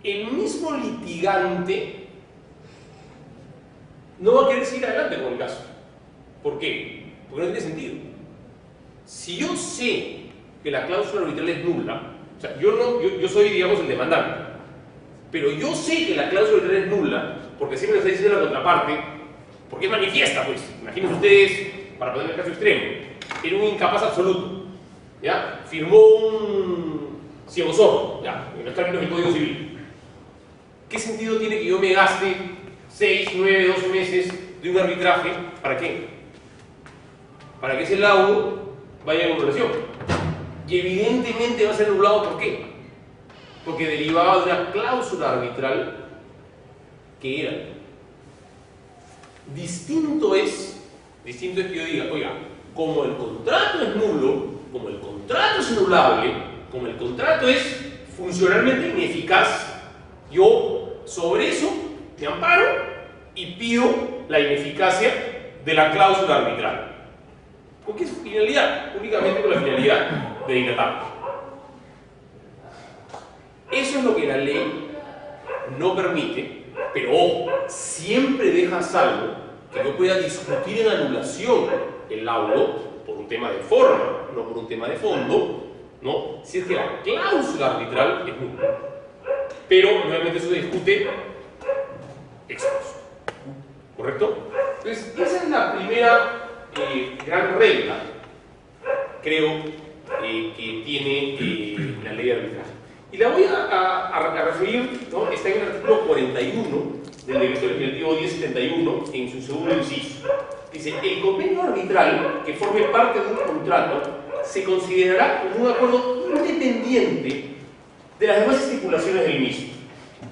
el mismo litigante no va a querer seguir adelante con el caso. ¿Por qué? Porque no tiene sentido. Si yo sé que la cláusula arbitral es nula, o sea, yo soy, digamos, el demandante, pero yo sé que la cláusula arbitral es nula, porque siempre me está diciendo la contraparte, porque es manifiesta, pues. Imagínense ustedes, para poner el caso extremo, era un incapaz absoluto, ¿ya? Firmó un ciego sordo, ya, en los términos del Código Civil. ¿Qué sentido tiene que yo me gaste 6, 9, 12 meses de un arbitraje? ¿Para qué? Para que ese laudo vaya en anulación. Y evidentemente va a ser anulado, ¿por qué? Porque derivaba de una cláusula arbitral que era. Distinto es que yo diga, oiga, como el contrato es nulo, como el contrato es anulable, como el contrato es funcionalmente ineficaz, yo sobre eso me amparo y pido la ineficacia de la cláusula arbitral. ¿Con qué finalidad? Únicamente con la finalidad de dilatar. Eso es lo que la ley no permite, pero ojo, siempre deja salvo que yo pueda discutir en anulación el laudo por un tema de forma, no por un tema de fondo, ¿no? Si es que la cláusula arbitral es nula. Pero nuevamente eso se discute ex post. ¿Correcto? Entonces, esa es la primera gran regla, creo, que tiene la ley de arbitraje. Y la voy a referir, ¿no? Está en el artículo 41 del Decreto Legislativo 1071, en su segundo inciso. Dice, el convenio arbitral que forme parte de un contrato se considerará como un acuerdo independiente de las demás estipulaciones del mismo.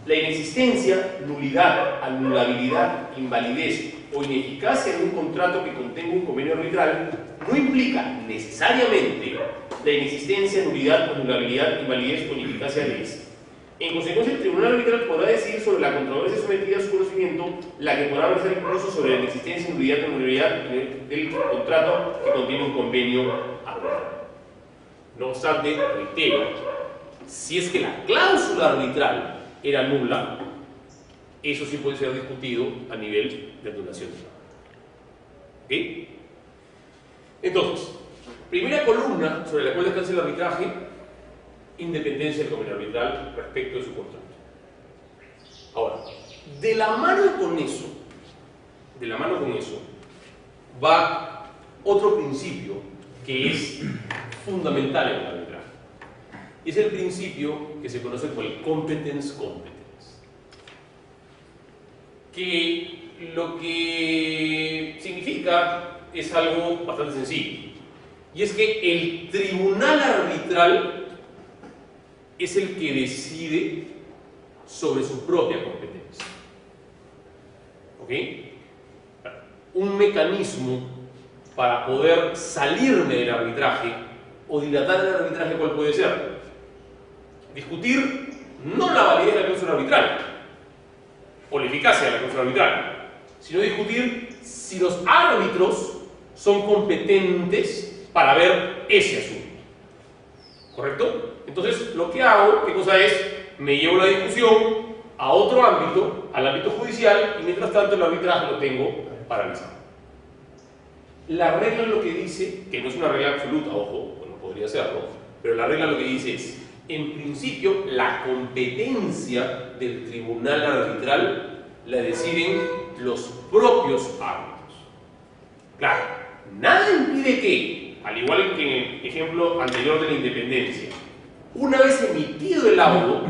La inexistencia, nulidad, anulabilidad, invalidez o ineficacia de un contrato que contenga un convenio arbitral no implica necesariamente la inexistencia, nulidad, anulabilidad, invalidez o ineficacia de esta. En consecuencia, el Tribunal Arbitral podrá decidir sobre la controversia sometida a su conocimiento, la que podrá versar incluso sobre la inexistencia, nulidad o anulabilidad del contrato que contiene un convenio arbitral. No obstante, reitero, si es que la cláusula arbitral era nula, eso sí puede ser discutido a nivel de anulación. ¿Ok? Entonces, primera columna sobre la cual descansa el arbitraje: independencia del convenio arbitral respecto de su contrato. Ahora, de la mano con eso, va otro principio que es fundamental en el arbitraje. Y es el principio que se conoce como el competence, que lo que significa es algo bastante sencillo, y es que el tribunal arbitral es el que decide sobre su propia competencia. ¿Ok? Un mecanismo para poder salirme del arbitraje o dilatar el arbitraje, ¿cuál puede ser? Discutir no la validez de la cláusula arbitral o la eficacia de la cláusula arbitral, sino discutir si los árbitros son competentes para ver ese asunto. ¿Correcto? Entonces, lo que hago, ¿qué cosa es? Me llevo la discusión a otro ámbito, al ámbito judicial, y mientras tanto el arbitraje lo tengo paralizado. La regla lo que dice, que no es una regla absoluta, ojo, bueno, podría serlo, pero la regla lo que dice es, en principio, la competencia del tribunal arbitral la deciden los propios árbitros. Claro, nada impide que, al igual que en el ejemplo anterior de la independencia, una vez emitido el laudo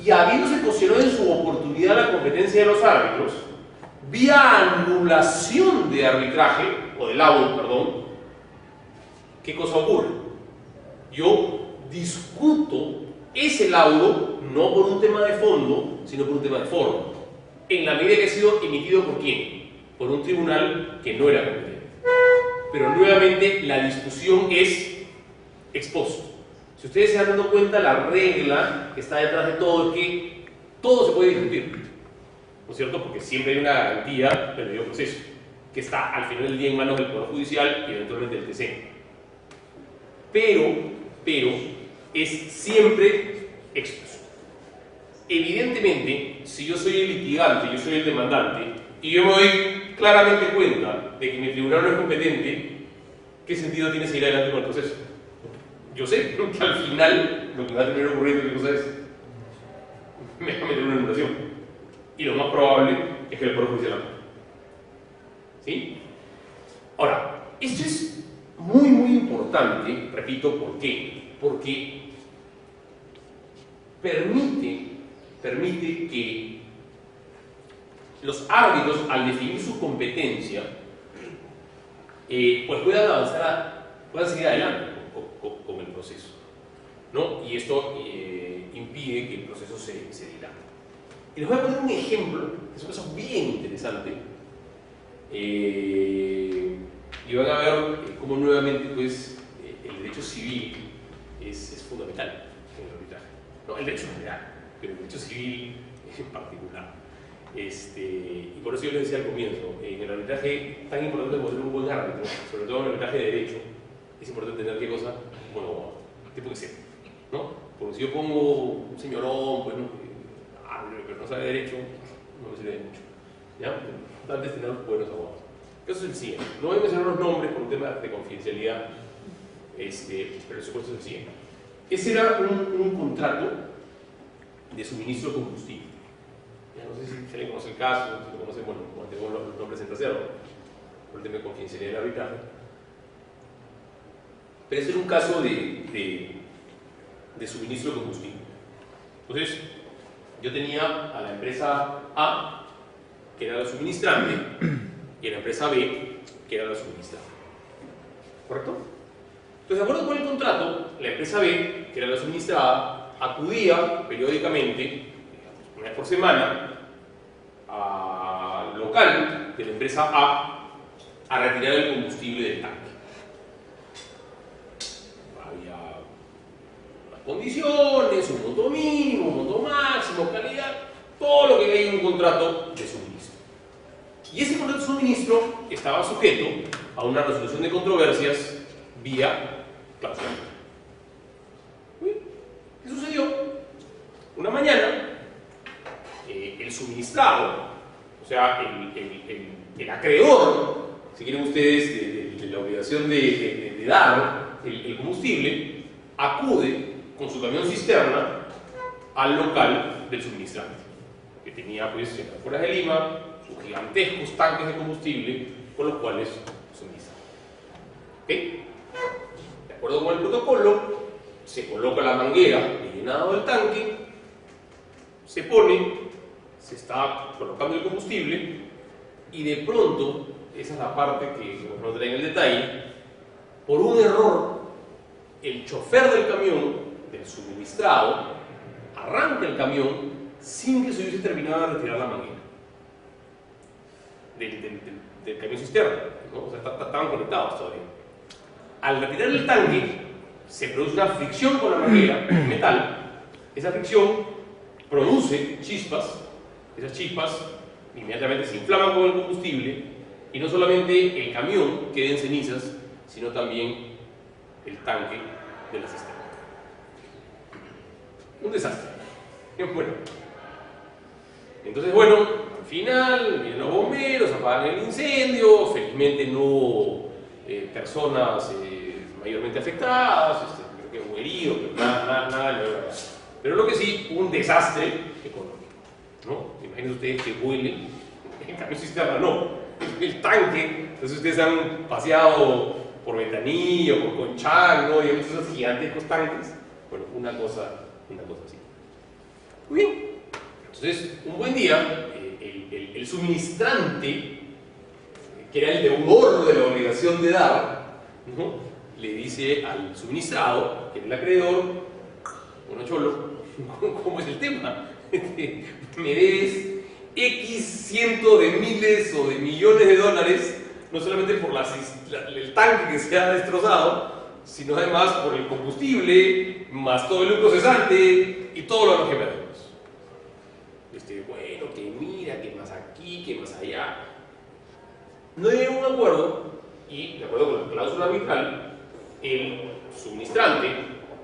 y habiéndose cuestionado en su oportunidad la competencia de los árbitros, vía anulación de arbitraje, o de laudo, perdón, ¿qué cosa ocurre? Yo discuto ese laudo no por un tema de fondo, sino por un tema de forma, en la medida que ha sido emitido por ¿quién? Por un tribunal que no era competente. Pero nuevamente la discusión es ex post. Si ustedes se han dado cuenta, la regla que está detrás de todo es que todo se puede discutir, ¿no es cierto? Porque siempre hay una garantía del debido proceso, que está al final del día en manos del Poder Judicial y eventualmente del TC. Pero es siempre ex post. Evidentemente, si yo soy el litigante, yo soy el demandante, y yo me doy claramente cuenta de que mi tribunal no es competente, ¿qué sentido tiene seguir adelante con el proceso? Yo sé que al final lo que va a terminar ocurriendo, ¿qué cosa es? Me va a meter una anulación. Y lo más probable es que el Poder Judicial la. ¿Sí? Ahora, esto es muy importante, repito, ¿por qué? Porque permite que los árbitros, al definir su competencia, pues puedan avanzar, puedan seguir adelante con el proceso, ¿no? Y esto impide que el proceso se dilate. Y les voy a poner un ejemplo, que es un caso bien interesante, y van a ver cómo nuevamente pues, el derecho civil es fundamental en el arbitraje. No, el derecho general, pero el derecho civil en particular. Y por eso yo les decía al comienzo, en el arbitraje tan importante como ser un buen árbitro, sobre todo en el arbitraje de derecho, es importante tener qué cosa, bueno, tipo que sea, ¿no? Porque si yo pongo un señorón, pues, pero no sabe derecho, no me sirve de mucho, ¿ya? Tal vez tener los buenos abogados. Eso es el siguiente. No voy a mencionar los nombres por un tema de confidencialidad, pero el supuesto es el siguiente. Ese era un contrato de suministro de combustible. Ya no sé si se le conoce el caso, si lo conocen, bueno, como tengo los nombres en trasero, por el tema de confidencialidad del arbitraje. Pero ese era un caso de suministro de combustible. Entonces, yo tenía a la empresa A, que era la suministrante, y a la empresa B, que era la suministrante. ¿Correcto? Entonces, de acuerdo con el contrato, la empresa B, que era la suministrada, acudía periódicamente, una vez por semana, al local de la empresa a retirar el combustible del tanque. Había unas condiciones, un monto mínimo, un monto máximo, calidad, todo lo que hay en un contrato de suministro. Y ese contrato de suministro estaba sujeto a una resolución de controversias vía cláusula. ¿Qué sucedió? Una mañana, el suministrado, o sea, el acreedor, si quieren ustedes, de la obligación de dar el combustible, acude con su camión cisterna al local del suministrante, que tenía pues en las afueras de Lima sus gigantescos tanques de combustible con los cuales suministra. ¿Ok? acuerdo con el protocolo, se coloca la manguera de llenado del tanque, se pone, se está colocando el combustible y de pronto, esa es la parte que no trae en el detalle, por un error, el chofer del camión, del suministrado, arranca el camión sin que se hubiese terminado de retirar la manguera del camión cisterna, ¿no? O sea, estaban conectados todavía. Al retirar el tanque, se produce una fricción con la manguera, el metal. Esa fricción produce chispas. Esas chispas inmediatamente se inflaman con el combustible y no solamente el camión queda en cenizas, sino también el tanque de la cisterna. Un desastre. Bueno. Entonces, bueno, al final vienen los bomberos, apagan el incendio, felizmente no hubo personas mayormente afectadas, creo que hubo heridos, pero nada. Pero lo que sí, un desastre económico, ¿no? Imagínense ustedes que huele, el camión cisterna no, el tanque. Entonces ustedes han paseado por Ventanilla, por Conchal, ¿no? Y hay esos gigantescos tanques. Bueno, una cosa así. Muy bien. Entonces, un buen día, el suministrante, que era el deudor de la obligación de dar, ¿no? Le dice al suministrado, que es el acreedor, bueno, cholo, ¿cómo es el tema? Me debes X cientos de miles o de millones de dólares, no solamente por el tanque que se ha destrozado, sino además por el combustible, más todo el lucro cesante y todo lo demás que perdemos. Bueno, que mira, que más aquí, que más allá. No hay un acuerdo, y de acuerdo con la cláusula arbitral, el suministrante,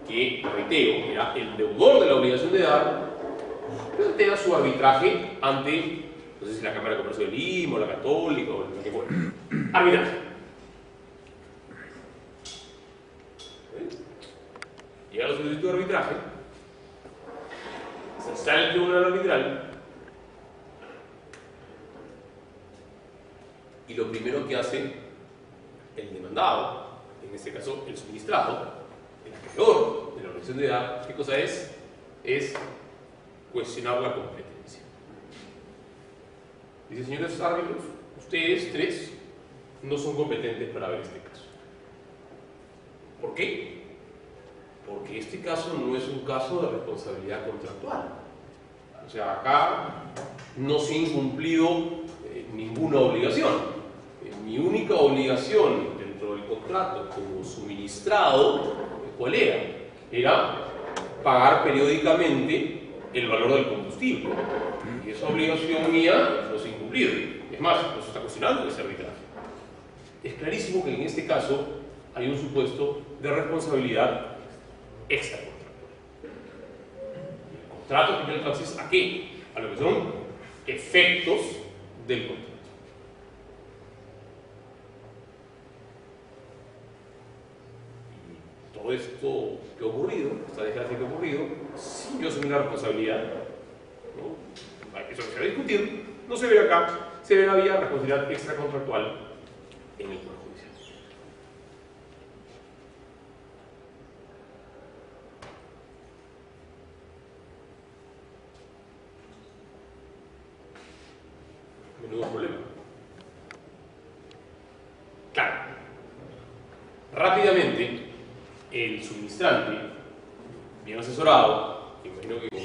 que, reitero, era el deudor de la obligación de dar, plantea su arbitraje ante, no sé si la Cámara de Comercio de Lima, o la Católica, o lo que fuera. Arbitraje. Llega la solicitud de arbitraje, se instala el tribunal arbitral, y lo primero que hace el demandado, en este caso el suministrado, el acreedor de la obligación de dar, ¿qué cosa es? Es cuestionar la competencia. Dice, señores árbitros, ustedes tres no son competentes para ver este caso. ¿Por qué? Porque este caso no es un caso de responsabilidad contractual. O sea, acá no se ha incumplido ninguna obligación. Mi única obligación dentro del contrato como suministrado, ¿cuál era? Era pagar periódicamente el valor del combustible. Y esa obligación mía no se ha incumplido. Es más, no se está cuestionando ese arbitraje. Es clarísimo que en este caso hay un supuesto de responsabilidad extracontractual. El contrato tiene el énfasis ¿a qué? A lo que son efectos del contrato. Y todo esto que ha ocurrido, esta desgracia que ha ocurrido, si yo asumí la responsabilidad, ¿no? Eso se va a discutir, no se ve acá, se ve la vía de responsabilidad extracontractual en el Poder Judicial. Menudo problema. Claro, rápidamente el suministrante, bien asesorado, imagino que con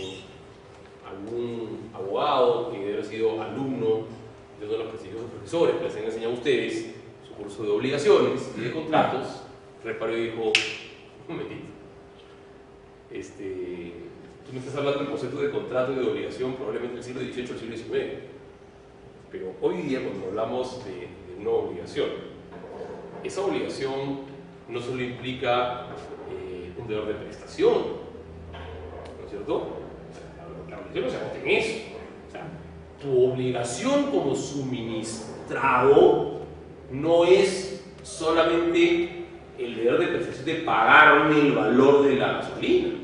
algún abogado que debe haber sido alumno de uno de los prestigiosos profesores que les han enseñado a ustedes su curso de obligaciones y de contratos, reparó y dijo, un momentito, tú me estás hablando del concepto de contrato y de obligación probablemente del siglo XVIII al siglo XIX, pero hoy día cuando hablamos de una obligación, esa obligación no solo implica un deber de prestación, ¿no es cierto? La obligación no se agote en eso. O sea, tu obligación como suministrado no es solamente el deber de prestación de pagarme el valor de la gasolina.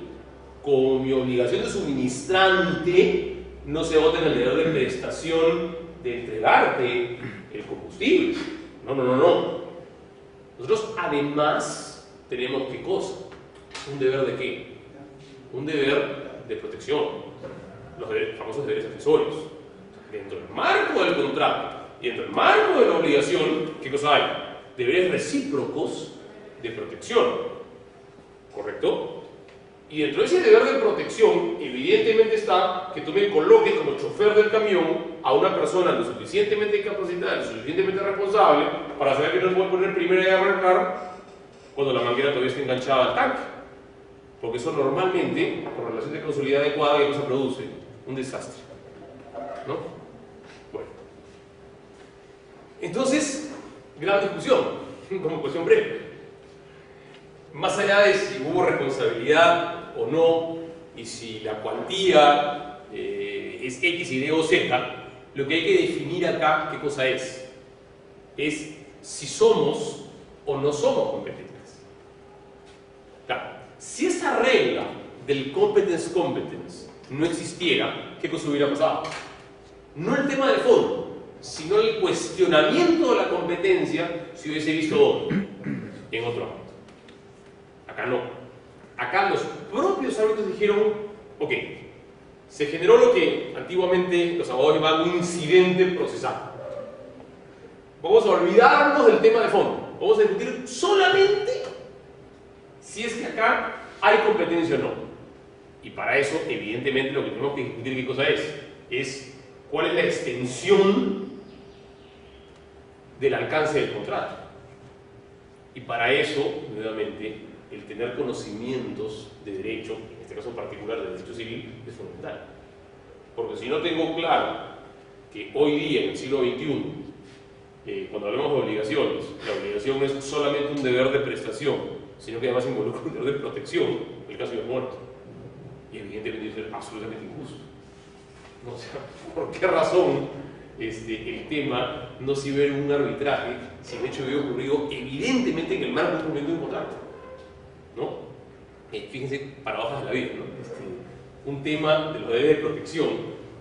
Como mi obligación de suministrante no se agota en el deber de prestación de entregarte el combustible. No. Nosotros además tenemos ¿qué cosa? ¿Un deber de qué? Un deber de protección, los famosos deberes accesorios. Dentro del marco del contrato y dentro del marco de la obligación, ¿qué cosa hay? Deberes recíprocos de protección, ¿correcto? Y dentro de ese deber de protección, evidentemente está que tú me coloques como chofer del camión a una persona lo suficientemente capacitada, lo suficientemente responsable para saber que no se puede poner primero y arrancar cuando la manguera todavía está enganchada al tanque. Porque eso normalmente, con relación de causalidad adecuada, ¿qué cosa produce? Un desastre, ¿no? Bueno. Entonces, gran discusión, como cuestión breve. Más allá de si hubo responsabilidad o no, y si la cuantía es X, Y o Z, lo que hay que definir acá, ¿qué cosa es? Es si somos o no somos competentes. Claro, si esa regla del competence no existiera, ¿qué cosa hubiera pasado? No el tema de fondo, sino el cuestionamiento de la competencia si hubiese visto en otro ámbito. Acá no. Acá los propios árbitros dijeron, ok, se generó lo que antiguamente los abogados llamaban un incidente procesal. Vamos a olvidarnos del tema de fondo. Vamos a discutir solamente si es que acá hay competencia o no. Y para eso, evidentemente, lo que tenemos que discutir qué cosa es cuál es la extensión del alcance del contrato. Y para eso, nuevamente, el tener conocimientos de derecho, en este caso particular de derecho civil, es fundamental. Porque si no tengo claro que hoy día, en el siglo XXI, cuando hablamos de obligaciones, la obligación no es solamente un deber de prestación, sino que además involucra un deber de protección, en el caso de muerte. Y evidentemente debe ser absolutamente injusto. O sea, ¿por qué razón el tema no se ve en un arbitraje si el hecho había ocurrido evidentemente en el marco de un cumplimiento de un contrato? ¿No? Fíjense, paradojas de la vida, ¿no? Un tema de los deberes de protección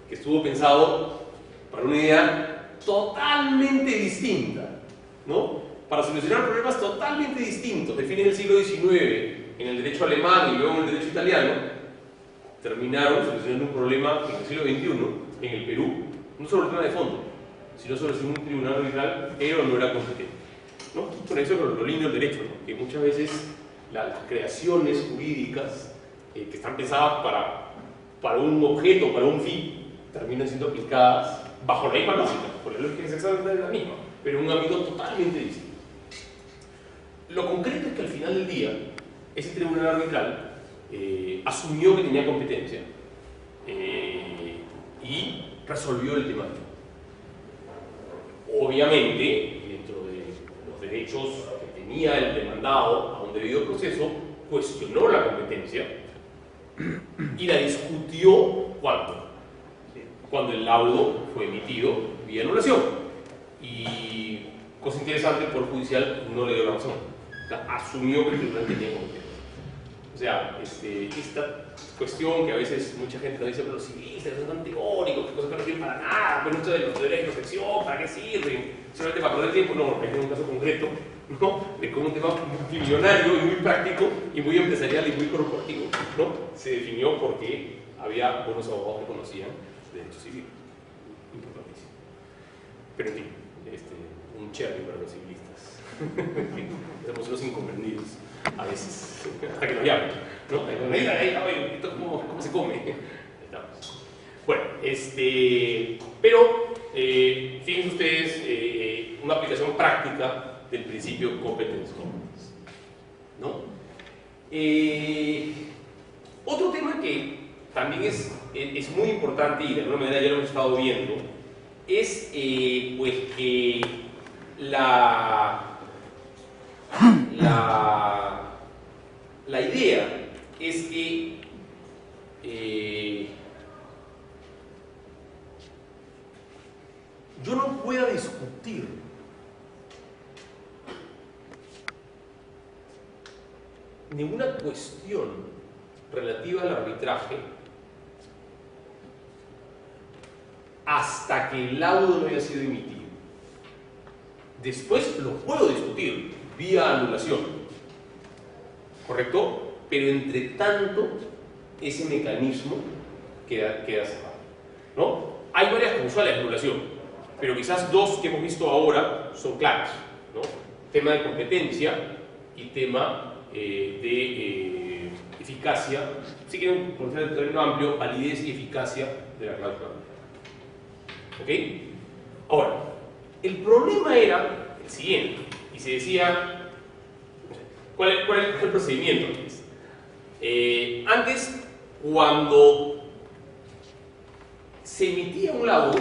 que estuvo pensado para una idea totalmente distinta, ¿no? Para solucionar problemas totalmente distintos de fines del siglo XIX en el derecho alemán y luego en el derecho italiano, terminaron solucionando un problema en el siglo XXI en el Perú, no sobre el tema de fondo, sino sobre si un tribunal arbitral era o no era competente, ¿no? Con eso es lo lindo del derecho, ¿no? Que muchas veces las creaciones jurídicas que están pensadas para un objeto, para un fin, terminan siendo aplicadas bajo la misma lógica, por la lógica es exactamente la misma, pero en un ámbito totalmente distinto. Lo concreto es que al final del día, ese tribunal arbitral asumió que tenía competencia y resolvió el tema. Obviamente, dentro de los derechos que tenía el demandado a un debido proceso, cuestionó la competencia y la discutió cuando el laudo fue emitido vía anulación. Y, cosa interesante, el Poder Judicial no le dio la razón. O sea, asumió que el tribunal tenía competencia. O sea, esta cuestión que a veces mucha gente nos dice, pero los civilistas son tan teóricos, que cosas que no sirven para nada, pero esto de los deberes de protección, ¿para qué sirven? Solamente para perder tiempo. No, es un caso concreto, ¿no? De cómo un tema multimillonario y muy práctico y muy empresarial y muy corporativo, ¿no? Se definió porque había buenos abogados que conocían derecho civil. Importantísimo. Pero en fin, un cherry para los civilistas. Somos unos incomprendidos a veces, hasta que nos llamen, ¿no? ¿Esto cómo se come? Estamos. Bueno, pero fíjense ustedes una aplicación práctica del principio competence, ¿no? Otro tema que también es muy importante y de alguna manera ya lo hemos estado viendo es pues que la idea es que yo no pueda discutir ninguna cuestión relativa al arbitraje hasta que el laudo no haya sido emitido. Después lo puedo discutir vía anulación, ¿correcto? Pero entre tanto, ese mecanismo queda cerrado, ¿no? Hay varias causales de anulación, pero quizás dos que hemos visto ahora son claras, ¿no? Tema de competencia y tema de eficacia, si quieren conocer el terreno amplio, validez y eficacia de la cláusula. ¿Ok? Ahora, el problema era el siguiente, y se decía, ¿cuál es el procedimiento? Antes, cuando se emitía un laudo,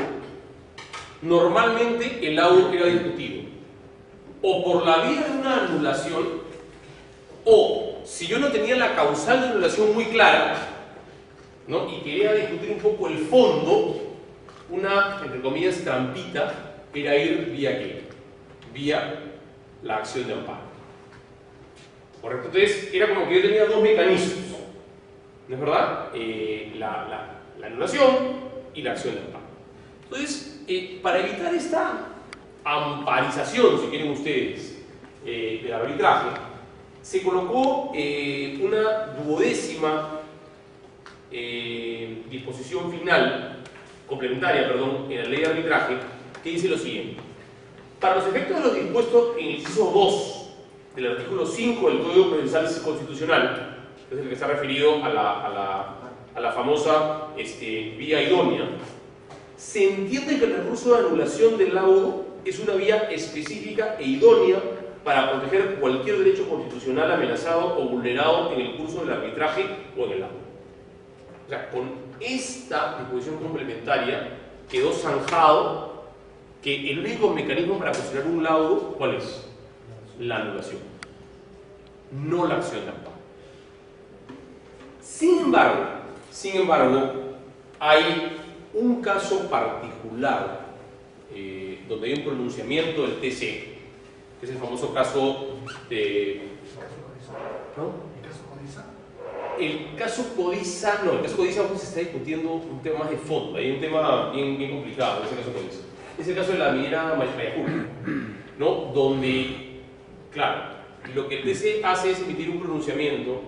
normalmente el laudo era discutido o por la vía de una anulación, o si yo no tenía la causal de anulación muy clara, ¿no? Y quería discutir un poco el fondo, una, entre comillas, trampita era ir vía ¿qué? Vía la acción de amparo. ¿Correcto? Entonces era como que yo tenía dos mecanismos, ¿no es verdad? La anulación y la acción de amparo. Entonces, para evitar esta amparización, si quieren ustedes, del arbitraje, se colocó una duodécima disposición final, complementaria, perdón, en la ley de arbitraje, que dice lo siguiente: para los efectos de lo dispuesto en el inciso 2 del artículo 5 del Código Procesal Constitucional, que es el que está referido a la famosa vía idónea, se entiende que el recurso de anulación del laudo es una vía específica e idónea para proteger cualquier derecho constitucional amenazado o vulnerado en el curso del arbitraje o en el laudo. O sea, con esta disposición complementaria quedó zanjado que el único mecanismo para considerar un laudo, ¿cuál es? La anulación, no la acción de amparo. Sin embargo, hay un caso particular donde hay un pronunciamiento del TC, que es el famoso caso de... ¿no? El caso Codiza, no, el caso Codiza se está discutiendo un tema más de fondo, hay un tema bien complicado en ese caso Codiza. Es el caso de la minera Mayajuca, ¿no? Donde, claro, lo que el TC hace es emitir un pronunciamiento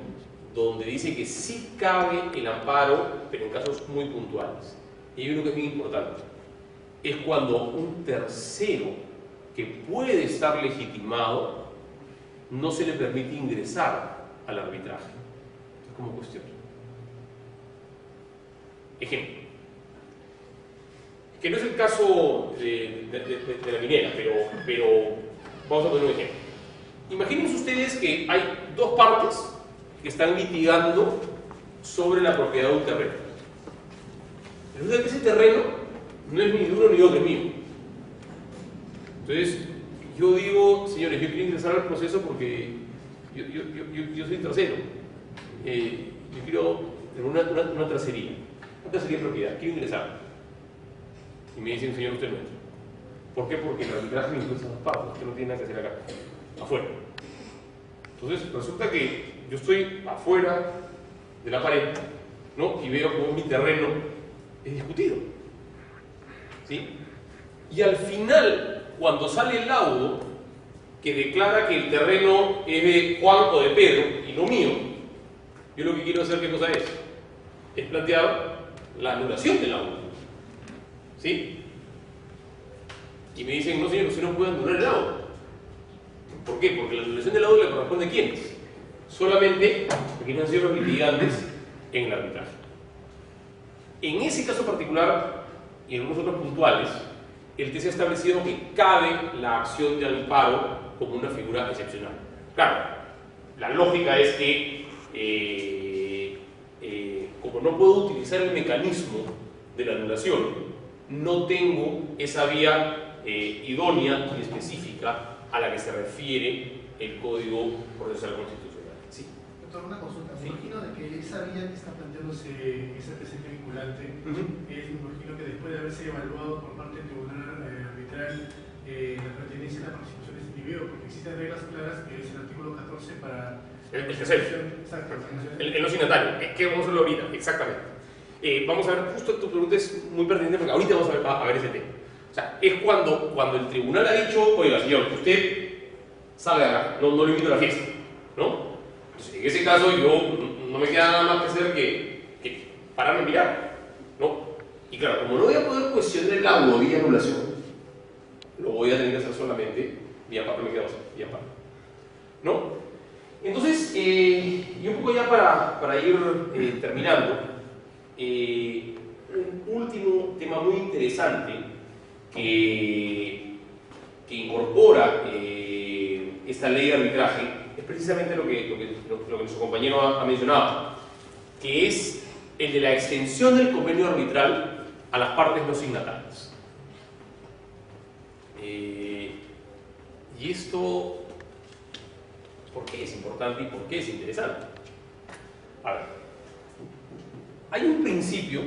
donde dice que sí cabe el amparo, pero en casos muy puntuales. Y hay uno que es bien importante, es cuando un tercero que puede estar legitimado no se le permite ingresar al arbitraje. Es como cuestión. Ejemplo, que no es el caso de la minera, pero vamos a poner un ejemplo. Imagínense ustedes que hay dos partes que están litigando sobre la propiedad de un terreno. Resulta que ese terreno no es ni de uno ni otro, es mío. Entonces, yo digo, señores, yo quiero ingresar al proceso porque yo soy tercero. Yo quiero tener una tercería de propiedad, quiero ingresar. Y me dicen, señor, usted no entra. ¿Por qué? Porque el arbitraje me incluye a las partes, usted no tiene nada que hacer acá, afuera. Entonces, resulta que yo estoy afuera de la pared, ¿no? Y veo como mi terreno es discutido, ¿sí? Y al final, cuando sale el laudo que declara que el terreno es de Juan o de Pedro y no mío, yo lo que quiero hacer, ¿qué cosa es? Es plantear la anulación del laudo, ¿sí? Y me dicen, no señor, usted no puede anular el laudo. ¿Por qué? Porque la anulación del laudo le corresponde a ¿quiénes? Solamente a quienes han sido los litigantes en el arbitraje. En ese caso particular y en algunos otros puntuales, el TC ha establecido que cabe la acción de amparo como una figura excepcional. Claro, la lógica es que como no puedo utilizar el mecanismo de la anulación, no tengo esa vía idónea y específica a la que se refiere el Código Procesal Constitucional. ¿Sí? Doctor, una consulta. Me Sí. imagino de que esa vía que está planteándose ese presente vinculante es, me imagino que después de haberse evaluado por parte del Tribunal Arbitral la pertenencia a la participación de este individuo, porque existen reglas claras que es el artículo 14 para... El tercero. Exacto. El no signatario. ¿Qué vamos a hacerlo ahorita? Exactamente. Vamos a ver, justo tu pregunta es muy pertinente porque ahorita vamos a ver ese tema. O sea, es cuando el tribunal ha dicho, oiga, señor, usted salga de acá, no lo invito a la fiesta, ¿no? Entonces, en ese caso yo no me queda nada más que hacer que pararme a mirar, ¿no? Y claro, como no voy a poder cuestionar el laudo vía anulación, lo voy a tener que hacer solamente vía par, me quedo así, vía par, ¿no? Entonces, y un poco ya para ir terminando, un último tema muy interesante que incorpora esta ley de arbitraje es precisamente lo que nuestro compañero ha mencionado, que es el de la extensión del convenio arbitral a las partes no signatarias. Y esto, ¿por qué es importante y por qué es interesante? A ver, hay un principio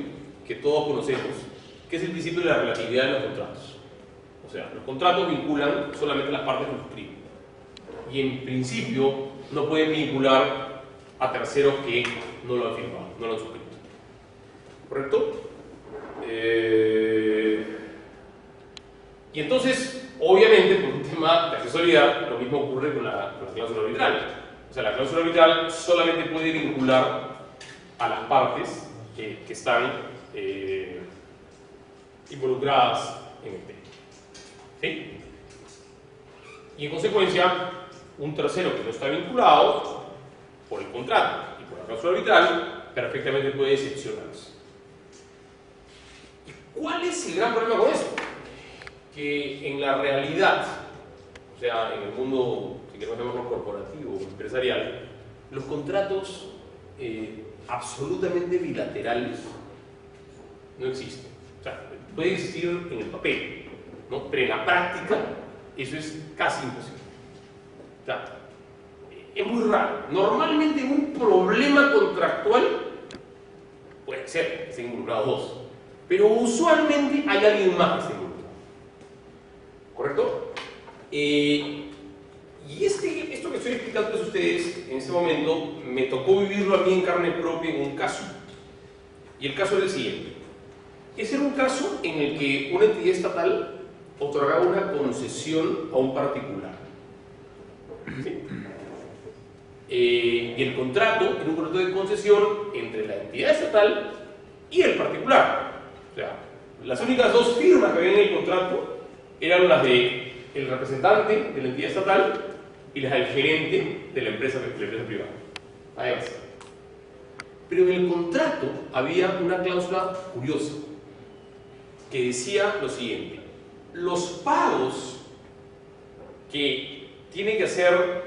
que todos conocemos, que es el principio de la relatividad de los contratos. O sea, los contratos vinculan solamente las partes que los suscriben. Y en principio no pueden vincular a terceros que no lo han firmado, no lo han suscrito. ¿Correcto? Y entonces, obviamente, por un tema de accesoriedad, lo mismo ocurre con la cláusula arbitral. O sea, la cláusula arbitral solamente puede vincular a las partes que están involucradas en el tema. ¿Sí? Y en consecuencia, un tercero que no está vinculado por el contrato y por la cláusula arbitral perfectamente puede excepcionarse. ¿Y cuál es el gran problema con esto? Que en la realidad, o sea, en el mundo, si queremos llamarlo corporativo o empresarial, los contratos absolutamente bilaterales no existen. O sea, puede existir en el papel, ¿no? Pero en la práctica eso es casi imposible. O sea, es muy raro. Normalmente un problema contractual puede ser que estén involucrados dos, pero usualmente hay alguien más que esté involucrado. ¿Correcto? Y esto que estoy explicando a ustedes en este momento me tocó vivirlo a mí en carne propia en un caso. Y el caso era el siguiente. Ese era un caso en el que una entidad estatal otorgaba una concesión a un particular. ¿Sí? Y el contrato era un contrato de concesión entre la entidad estatal y el particular. O sea, las únicas dos firmas que había en el contrato eran las del representante de la entidad estatal y las del gerente de la empresa privada. Ahí va. Pero en el contrato había una cláusula curiosa que decía lo siguiente: los pagos que tiene que hacer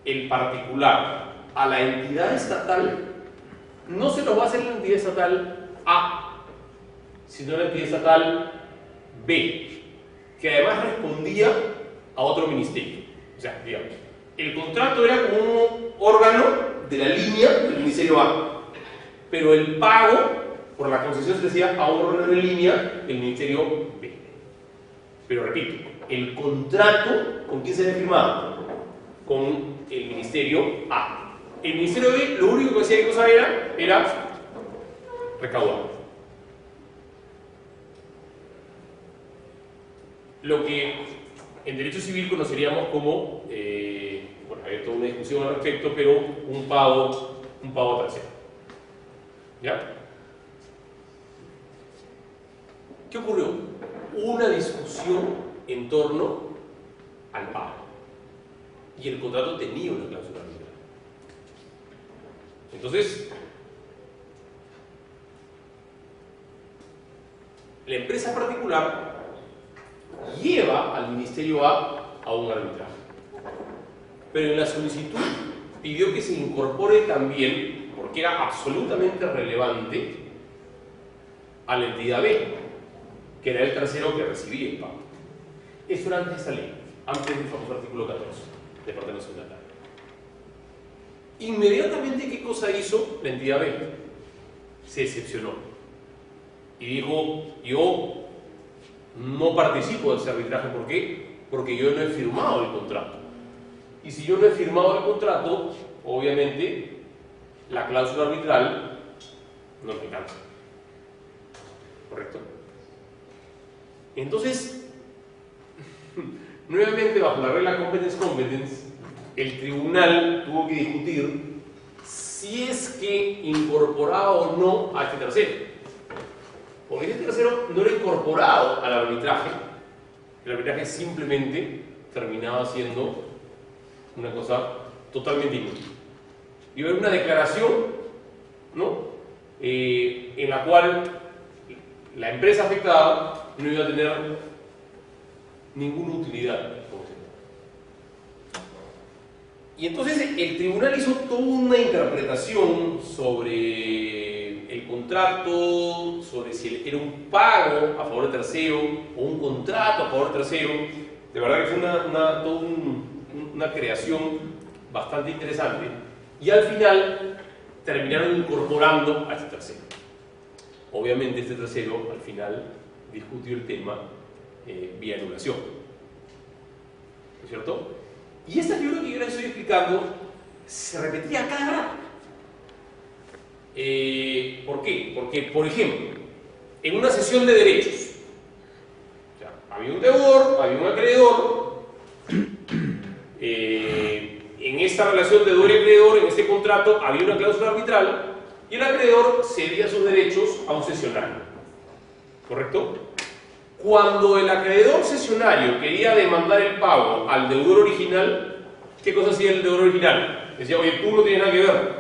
el particular a la entidad estatal no se los va a hacer la entidad estatal A, sino la entidad estatal B, que además respondía a otro ministerio. O sea, digamos, el contrato era como un órgano de la línea del ministerio A, pero el pago por la concesión se decía a un órgano de línea del ministerio B. Pero repito, el contrato, ¿con quién se había firmado? Con el ministerio A. El ministerio B lo único que hacía que cosa era recaudar. Lo que en derecho civil conoceríamos como, bueno, hay toda una discusión al respecto, pero un pago tercero. ¿Ya? ¿Qué ocurrió? Hubo una discusión en torno al pago. Y el contrato tenía una cláusula arbitral. Entonces, la empresa particular lleva al Ministerio a un arbitraje. Pero en la solicitud pidió que se incorpore también, porque era absolutamente relevante, a la entidad B, que era el tercero que recibía el pago. Eso era antes de esta ley, antes del famoso artículo 14 de parte nacional. Inmediatamente, ¿qué cosa hizo la entidad B? Se excepcionó y dijo: yo no participo de ese arbitraje. ¿Por qué? Porque yo no he firmado el contrato. Y si yo no he firmado el contrato, obviamente la cláusula arbitral no me alcanza. ¿Correcto? Entonces, nuevamente bajo la regla competence, el tribunal tuvo que discutir si es que incorporaba o no a este tercero. Porque este tercero no era incorporado al arbitraje. El arbitraje simplemente terminaba siendo una cosa totalmente inútil. Iba a haber una declaración, ¿no? En la cual la empresa afectada no iba a tener ninguna utilidad. Y entonces el tribunal hizo toda una interpretación sobre el contrato, sobre si era un pago a favor de tercero o un contrato a favor de tercero. De verdad que fue toda una creación bastante interesante. Y al final terminaron incorporando a este tercero. Obviamente este tercero al final discutió el tema vía anulación. ¿No es cierto? Y esta figura que yo les estoy explicando se repetía cada rato. ¿Por qué? Porque, por ejemplo, en una cesión de derechos, o sea, había un deudor, había un acreedor, en esta relación de deudor y acreedor, en este contrato, había una cláusula arbitral y el acreedor cedía sus derechos a un cesionario. ¿Correcto? Cuando el acreedor cesionario quería demandar el pago al deudor original, ¿qué cosa hacía el deudor original? Decía, oye, tú no tienes nada que ver,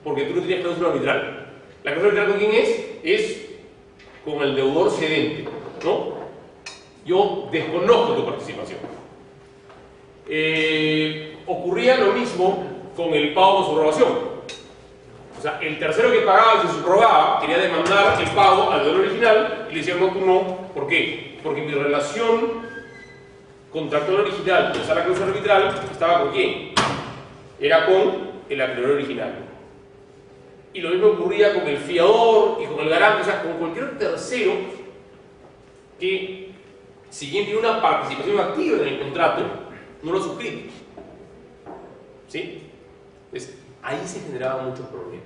porque tú no tenías cláusula arbitral. ¿La cláusula arbitral con quién es? Es con el deudor cedente, ¿no? Yo desconozco tu participación. Ocurría lo mismo con el pago por subrogación. O sea, el tercero que pagaba y se subrogaba quería demandar el pago al deudor original y le decían, no, tú no. ¿Por qué? Porque mi relación contractual original, o sea, la cláusula arbitral, ¿estaba con quién? Era con el acreedor original. Y lo mismo ocurría con el fiador y con el garante, o sea, con cualquier tercero que, si bien tiene una participación activa en el contrato, no lo suscribe. ¿Sí? Entonces, ahí se generaban muchos problemas.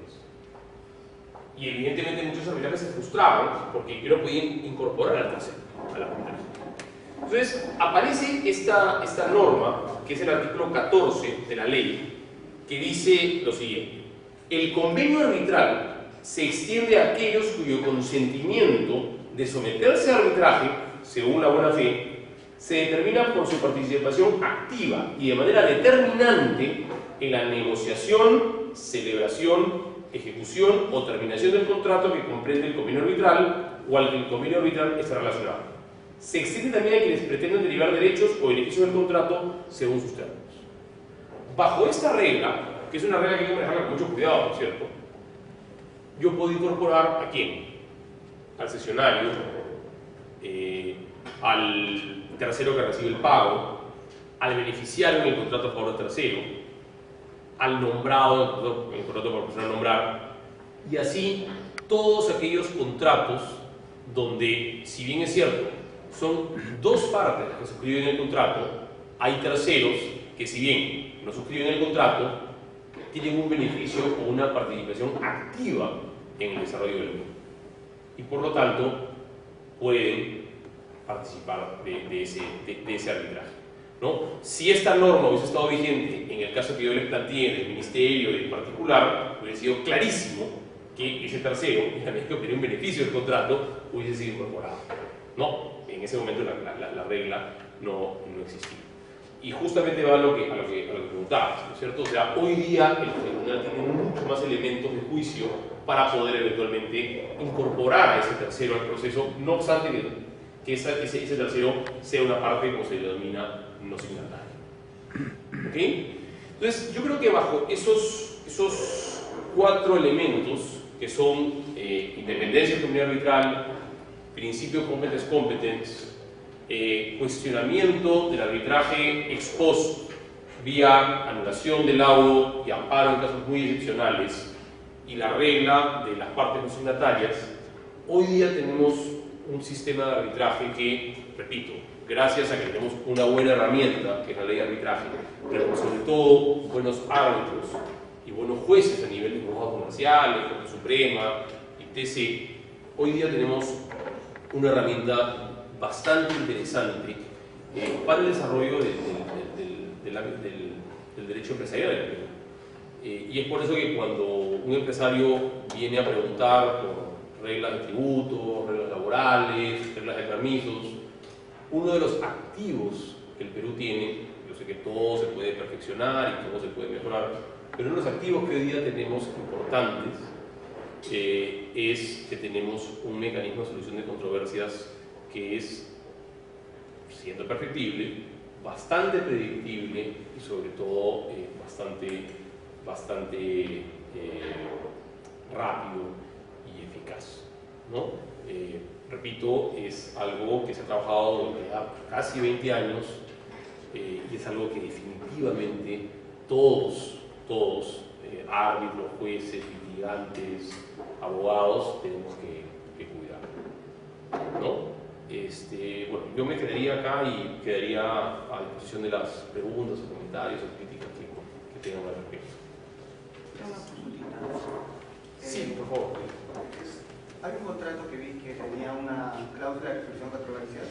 Y evidentemente muchos arbitrajes se frustraban porque no podían incorporar al tercero al arbitraje. Entonces, aparece esta norma, que es el artículo 14 de la ley, que dice lo siguiente: el convenio arbitral se extiende a aquellos cuyo consentimiento de someterse a arbitraje, según la buena fe, se determina por su participación activa y de manera determinante en la negociación, celebración, ejecución o terminación del contrato que comprende el convenio arbitral o al que el convenio arbitral está relacionado. Se extiende también a quienes pretenden derivar derechos o beneficios del contrato según sus términos. Bajo esta regla, que es una regla que hay que manejarla con mucho cuidado, ¿no es cierto?, yo puedo incorporar ¿a quién? Al cesionario, al tercero que recibe el pago, al beneficiario en el contrato a favor del tercero, al nombrado en el contrato por persona a nombrar, y así todos aquellos contratos donde, si bien es cierto, son dos partes las que suscriben el contrato, hay terceros que, si bien no suscriben el contrato, tienen un beneficio o una participación activa en el desarrollo del mismo. Y por lo tanto, pueden participar de ese arbitraje, ¿no? Si esta norma hubiese estado vigente en el caso que yo les planteé del ministerio y en particular, hubiese sido clarísimo que ese tercero, en la medida que obtenía un beneficio del contrato, hubiese sido incorporado. No, en ese momento la regla no existía. Y justamente va a lo que preguntabas, ¿no es cierto? O sea, hoy día el tribunal tiene muchos más elementos de juicio para poder eventualmente incorporar a ese tercero al proceso, no obstante que ese tercero sea una parte, como se denomina, no signataria. ¿Ok? Entonces, yo creo que bajo esos cuatro elementos, que son independencia del convenio arbitral, principio competence, cuestionamiento del arbitraje ex post vía anulación del laudo y amparo en casos muy excepcionales, y la regla de las partes no signatarias, hoy día tenemos un sistema de arbitraje que, repito, gracias a que tenemos una buena herramienta, que es la ley de arbitraje, pero sobre todo buenos árbitros y buenos jueces a nivel de juzgados comerciales, Corte Suprema, etc., hoy día tenemos una herramienta bastante interesante para el desarrollo del derecho empresarial en el Perú. Y es por eso que cuando un empresario viene a preguntar por reglas de tributo, reglas laborales, reglas de permisos, uno de los activos que el Perú tiene, yo sé que todo se puede perfeccionar y todo se puede mejorar, pero uno de los activos que hoy día tenemos importantes es que tenemos un mecanismo de solución de controversias que es, siendo perfectible, bastante predictible y sobre todo bastante rápido y eficaz, ¿no? Repito, es algo que se ha trabajado durante casi 20 años y es algo que definitivamente todos, árbitros, jueces, litigantes, abogados, tenemos que cuidar, ¿no? Bueno, yo me quedaría acá y quedaría a disposición de las preguntas o comentarios o críticas que tengan al respecto. Una consultita. Sí, por favor. Hay un contrato que vi que tenía una cláusula de resolución de controversias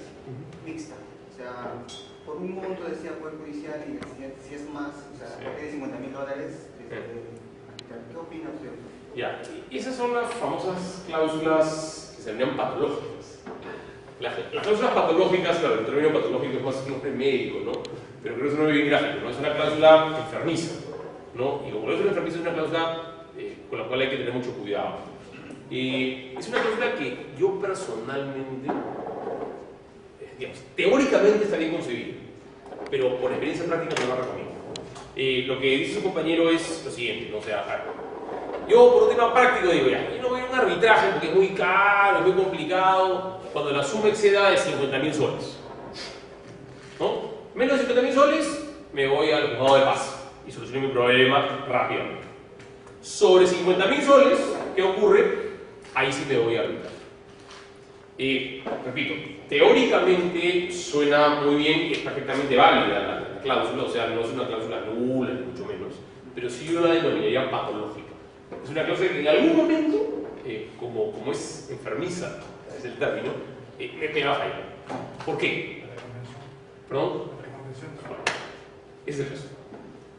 mixta. O sea, por un monto decía Poder Judicial y decía, si es más, o sea, Sí. de $50.000, ¿qué opina usted? Ya, esas son las famosas cláusulas que se llaman patológicas. Las cláusulas patológicas, claro, el término patológico es más un nombre médico, ¿no? Pero creo que es un nombre bien gráfico, ¿no? Es una cláusula enfermiza, ¿no? Y como cláusula enfermiza es una cláusula con la cual hay que tener mucho cuidado. Es una cláusula que yo personalmente, digamos, teóricamente está bien concebida, pero por experiencia práctica no la recomiendo. Lo que dice su compañero es lo siguiente, ¿no? O sea, yo por un tema práctico digo, ya, yo no voy a un arbitraje porque es muy caro, es muy complicado, cuando la suma exceda de 50.000 soles, ¿no? Menos de 50.000 soles, me voy al juzgado de paz y soluciono mi problema rápidamente. Sobre 50.000 soles, ¿qué ocurre? Ahí sí me voy a arbitrar. Repito, teóricamente suena muy bien y es perfectamente válida la cláusula, o sea, no es una cláusula nula, ni mucho menos, pero sí yo la denominaría patológica. Es una cláusula que en algún momento, como es enfermiza, es el término, me va a fallar. ¿Por qué? ¿Perdón? Bueno, ese es el caso.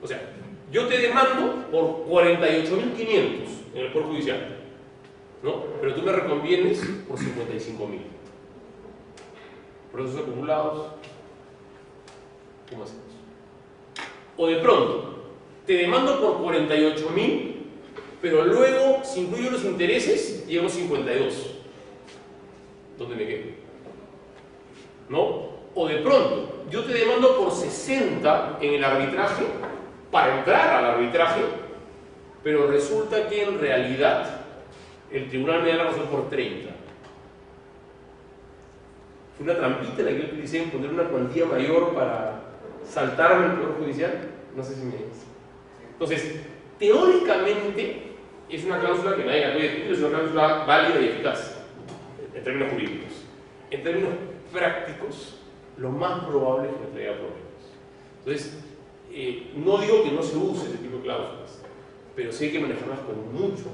O sea, yo te demando por 48.500 en el Poder Judicial, ¿no? Pero tú me reconvienes por 55.000. Procesos acumulados, ¿cómo hacemos? O de pronto, te demando por 48.000, pero luego, si incluyo los intereses, llego a 52. ¿Dónde me quedo? ¿No? O de pronto, yo te demando por 60 en el arbitraje, para entrar al arbitraje, pero resulta que en realidad el tribunal me da la razón por 30. Fue una trampita la que yo utilicé en poner una cuantía mayor para saltarme el Poder Judicial. No sé si me... Entonces, teóricamente es una cláusula que nadie la puede discutir, es una cláusula válida y eficaz en términos jurídicos. En términos prácticos, lo más probable es que me traiga problemas. Entonces, no digo que no se use ese tipo de cláusulas, pero sí hay que manejarlas con mucho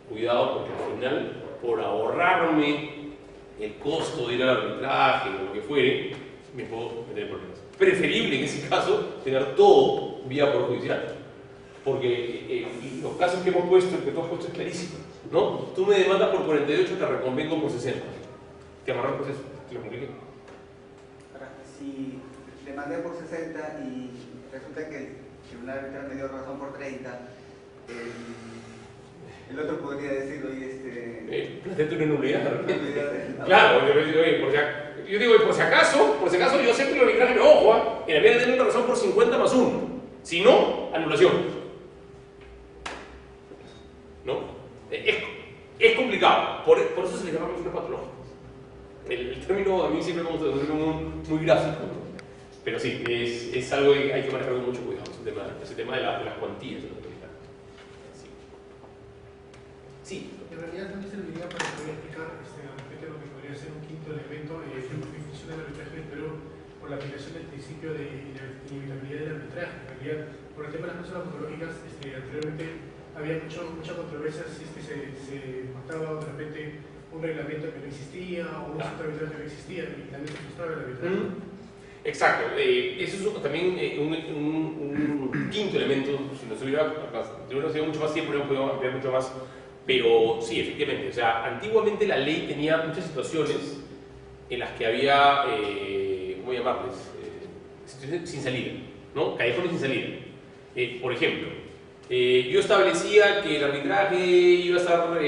cuidado, porque al final, por ahorrarme el costo de ir al arbitraje o lo que fuere, me puedo meter en problemas. Preferible en ese caso tener todo vía Poder Judicial, porque los casos que hemos puesto, el que tú has puesto es clarísimo, ¿no? Tú me demandas por 48, te reconvengo por 60. Te amarras el proceso, te lo compliqué. Ahora, si le mandé por 60 y resulta que el tribunal arbitral me dio razón por 30, el otro podría decir, oye, planteate una nulidad. ¿no? Claro, yo digo, por si acaso, yo acepto el arbitraje, pero ojo, en la vida tener una razón por 50 más 1. Si no, anulación. ¿No? Es complicado, por eso se le llama cláusulas patológicas. El término a mí siempre me gusta, es un término muy gráfico, ¿no? Pero sí, es algo que hay que manejar con mucho cuidado, ese tema de las cuantías. Sí. En realidad también serviría para poder explicar respecto a lo que podría ser un quinto elemento que funciona el arbitraje en el Perú por la aplicación del principio de inevitabilidad del arbitraje. En realidad, por el tema de las cláusulas patológicas, anteriormente había mucha controversia si es que se mataba de repente un reglamento que no existía o un centro arbitraje que no existía y también se frustraba el arbitraje. Exacto, eso es también un quinto elemento. Si nos hubiera sido mucho más tiempo, hubiéramos podido ampliar mucho más. Pero sí, efectivamente, o sea, antiguamente la ley tenía muchas situaciones en las que había, ¿cómo llamarles? Situaciones sin salida, ¿no? Callejones sin salida. Por ejemplo, yo establecía que el arbitraje iba a estar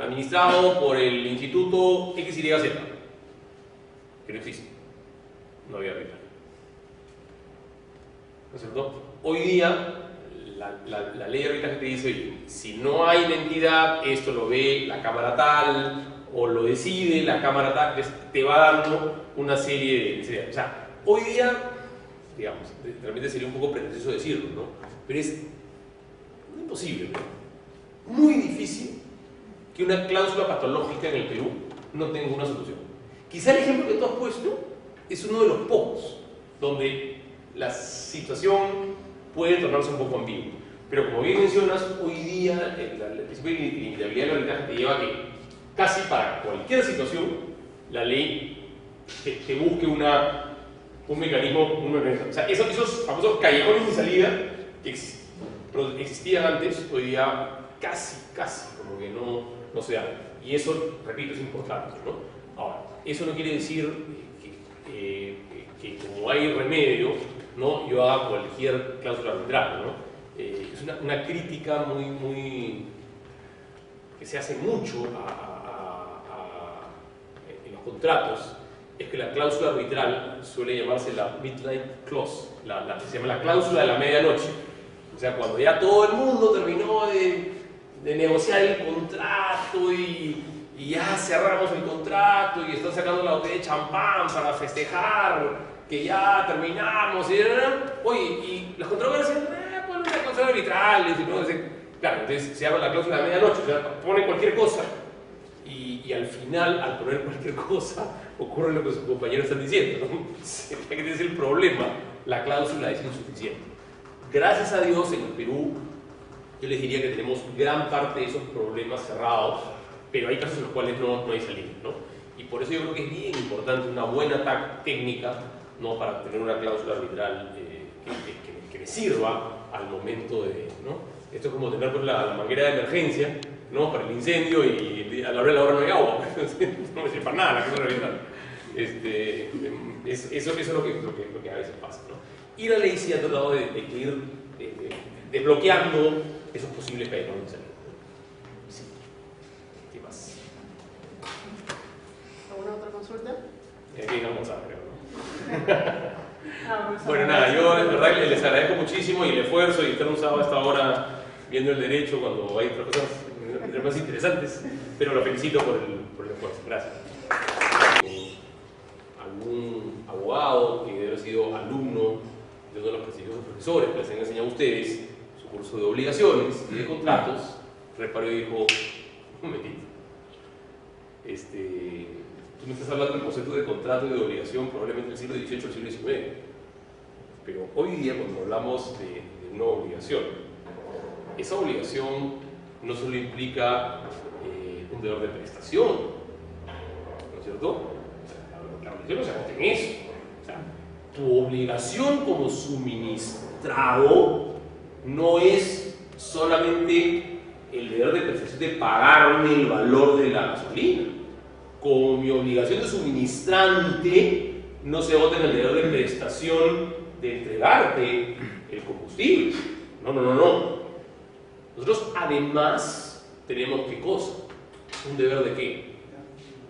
administrado por el Instituto XYZ, que no existe, no había arbitraje. ¿No es cierto? Hoy día, la ley de arbitraje te dice, oye, si no hay la entidad, esto lo ve la Cámara tal, o lo decide la Cámara tal, entonces te va dando una serie de... O sea, hoy día, digamos, realmente sería un poco pretencioso decirlo, ¿no? Pero es imposible, ¿no? Muy difícil que una cláusula patológica en el Perú no tenga una solución. Quizá el ejemplo que tú has puesto es uno de los pocos donde la situación puede tornarse un poco ambigua. Pero como bien mencionas, hoy día el principio de limitabilidad del arbitraje te lleva a que casi para cualquier situación la ley te busque un mecanismo. O sea, esos famosos callejones sin salida que existían antes, hoy día casi como que no se dan. Y eso, repito, es importante, ¿no? Ahora, eso no quiere decir que como hay remedio, ¿no? Yo haga cualquier cláusula arbitral, ¿no? Es una crítica muy que se hace mucho en los contratos, es que la cláusula arbitral suele llamarse la midnight clause, se llama la cláusula de la medianoche. O sea, cuando ya todo el mundo terminó de negociar el contrato y ya cerramos el contrato y están sacando la botella de champán para festejar que ya terminamos, oye, y las contrapartes dicen, pues una cláusula arbitral, ¿no? Claro, entonces se llama la cláusula de la medianoche, o sea, pone cualquier cosa y al final, al poner cualquier cosa, ocurre lo que sus compañeros están diciendo, ¿no? Que es el problema, la cláusula es insuficiente. Gracias a Dios en el Perú, yo les diría que tenemos gran parte de esos problemas cerrados, pero hay casos en los cuales no hay salida, ¿no? Y por eso yo creo que es bien importante una buena técnica, ¿no? Para tener una cláusula arbitral que me sirva al momento de, ¿no? Esto es como tener pues, la manguera de emergencia, ¿no? Para el incendio y a la hora de la hora no hay agua, no me sirve para nada la cláusula arbitral. Eso es lo que a veces pasa, ¿no? Y la ley sí ha tratado de ir desbloqueando esos posibles callejones de salida. Sí. ¿Qué más? ¿Alguna otra consulta? Aquí no vamos a ver, ¿no? Bueno, nada, yo en verdad les agradezco muchísimo y el esfuerzo y estar un sábado a esta hora viendo el derecho cuando hay otras cosas más interesantes, pero lo felicito por el esfuerzo. Gracias. Algún abogado que debe haber sido alumno de uno de los prestigiosos profesores que les han enseñado a ustedes su curso de obligaciones y de contratos, reparó y dijo, un momentito, tú me estás hablando del concepto de contrato y de obligación probablemente del siglo XVIII o del siglo XIX, pero hoy día cuando hablamos de una obligación, esa obligación no solo implica un deber de prestación, ¿no es cierto? O sea, la obligación no se agosta en eso. O sea, tu obligación como suministrado no es solamente el deber de prestación de pagarme el valor de la gasolina. Como mi obligación de suministrante no se agota en el deber de prestación de entregarte el combustible. No. Nosotros además tenemos ¿qué cosa? ¿Un deber de qué?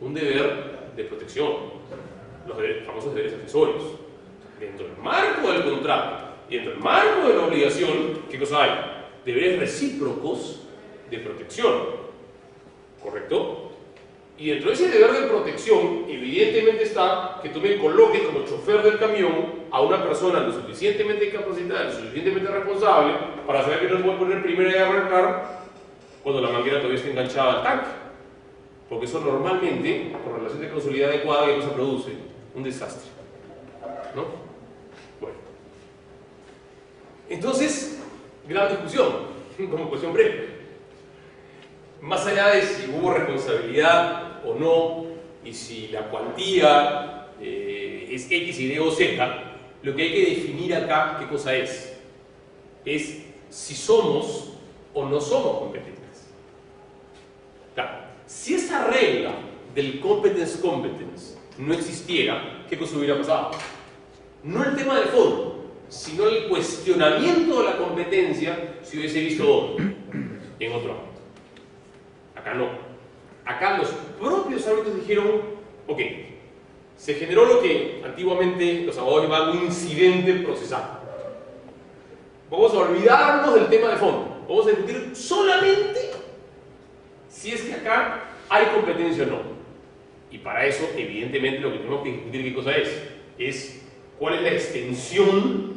Un deber de protección. Los famosos deberes accesorios. Dentro del marco del contrato y dentro del marco de la obligación, ¿qué cosa hay? Deberes recíprocos de protección. ¿Correcto? Y dentro de ese deber de protección, evidentemente está que tú me coloques como chofer del camión a una persona lo suficientemente capacitada, lo suficientemente responsable para saber que no se puede poner primero y arrancar cuando la manguera todavía está enganchada al tanque. Porque eso normalmente, por relación de causalidad adecuada, ¿qué cosa produce? Un desastre. ¿No? Bueno. Entonces, gran discusión, como cuestión breve. Más allá de si hubo responsabilidad o no, y si la cuantía es X, Y o Z, lo que hay que definir acá, ¿qué cosa es? Es si somos o no somos competentes. Claro, si esa regla del competence no existiera, ¿qué cosa hubiera pasado? No el tema de fondo, sino el cuestionamiento de la competencia si hubiese visto en otro ámbito. Acá no. Acá los propios ámbitos dijeron, ok, se generó lo que antiguamente los abogados llamaban un incidente procesal. Vamos a olvidarnos del tema de fondo. Vamos a discutir solamente si es que acá hay competencia o no. Y para eso, evidentemente, lo que tenemos que discutir qué cosa es cuál es la extensión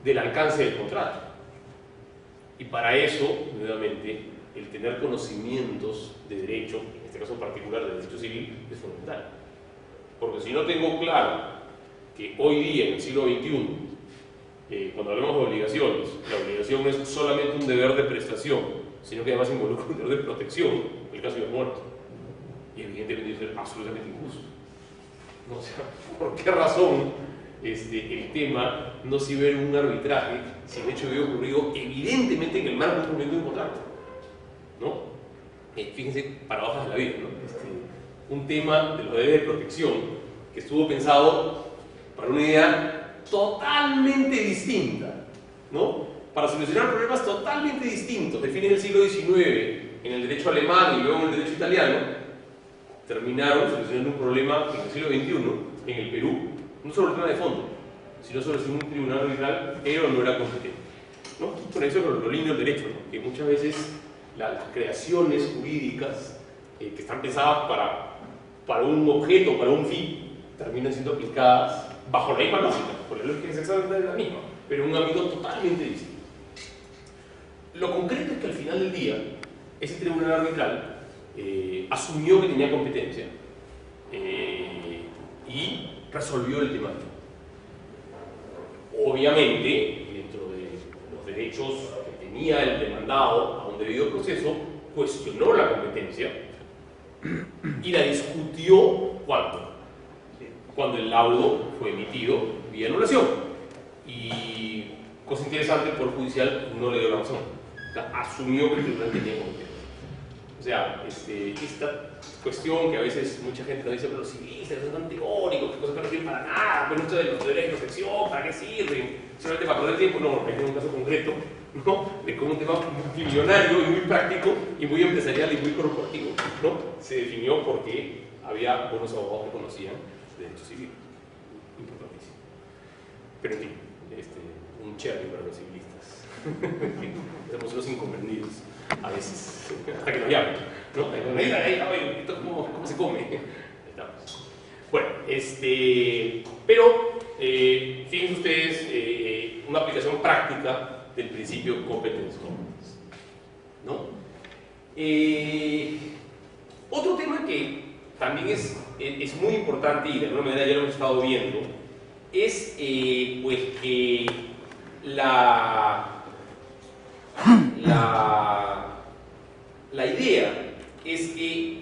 del alcance del contrato. Y para eso, nuevamente, el tener conocimientos de derecho, en este caso particular de derecho civil, es fundamental. Porque si no tengo claro que hoy día, en el siglo XXI, cuando hablamos de obligaciones, la obligación no es solamente un deber de prestación, sino que además involucra un deber de protección, en el caso de muerte. Y evidentemente eso es absolutamente injusto. ¿No? O sea, ¿por qué razón el tema no se ve en un arbitraje si el hecho hubiera ocurrido evidentemente en el marco de un cumplimiento de un contrato? ¿No? Fíjense, paradojas de la vida, ¿no? Un tema de los deberes de protección que estuvo pensado para una idea totalmente distinta, ¿no? Para solucionar problemas totalmente distintos de fines del siglo XIX en el derecho alemán y luego en el derecho italiano, terminaron solucionando un problema en el siglo XXI en el Perú, no sobre el tema de fondo, sino sobre si un tribunal arbitral era o no era competente, ¿no? Con eso es lo lindo del derecho, ¿no? Que muchas veces las creaciones jurídicas que están pensadas para un objeto, para un fin, terminan siendo aplicadas bajo la misma lógica, porque la lógica es exactamente la misma, pero en un ámbito totalmente distinto. Lo concreto es que al final del día, ese tribunal arbitral asumió que tenía competencia y resolvió el tema. Obviamente, dentro de los derechos que tenía el demandado a un debido proceso, cuestionó la competencia y la discutió cuando el laudo fue emitido vía anulación. Y, cosa interesante, el Poder Judicial no le dio la razón. O sea, asumió que el tribunal tenía competencia. O sea, esta cuestión que a veces mucha gente nos dice, pero los civilistas son tan teóricos, que cosas que no sirven para nada, pero esto de los deberes de protección, ¿para qué sirven? Solamente para perder tiempo. No, hay un caso concreto, ¿no? De cómo un tema multimillonario y muy práctico y muy empresarial y muy corporativo, ¿no? Se definió porque había buenos abogados que conocían derecho civil. Importantísimo. Pero en fin, un cherry para los civilistas. Somos unos incomprendidos a veces, hasta que nos llamen, ¿no? ¿Esto cómo se come? Estamos. Bueno, pero fíjense ustedes una aplicación práctica del principio competence, ¿no? Otro tema que también es muy importante y de alguna manera ya lo hemos estado viendo es pues que la idea es que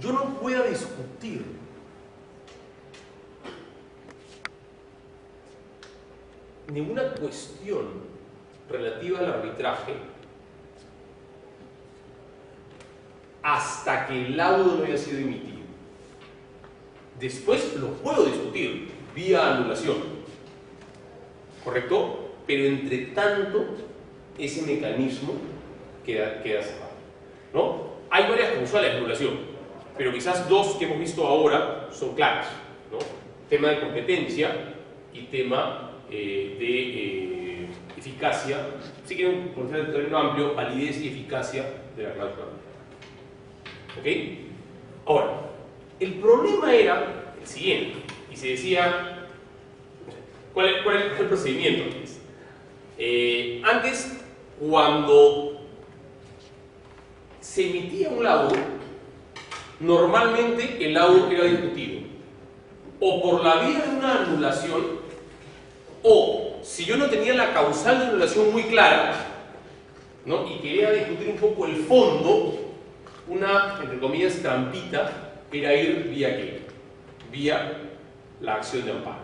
yo no pueda discutir ninguna cuestión relativa al arbitraje hasta que el laudo no haya sido emitido. Después lo puedo discutir vía anulación, ¿correcto? Pero entre tanto ese mecanismo queda cerrado, ¿no? Hay varias causales de anulación, pero quizás dos que hemos visto ahora son claras, ¿no? Tema de competencia y tema de eficacia, si quieren conocer el término amplio, validez y eficacia de la cláusula. ¿Ok? Ahora, el problema era el siguiente, y se decía, ¿cuál es el procedimiento? Antes, cuando se emitía un laudo, normalmente el laudo era discutido o por la vía de una anulación, o si yo no tenía la causal de anulación muy clara, ¿no? Y quería discutir un poco el fondo. Una, entre comillas, trampita era ir vía ¿qué? Vía la acción de amparo.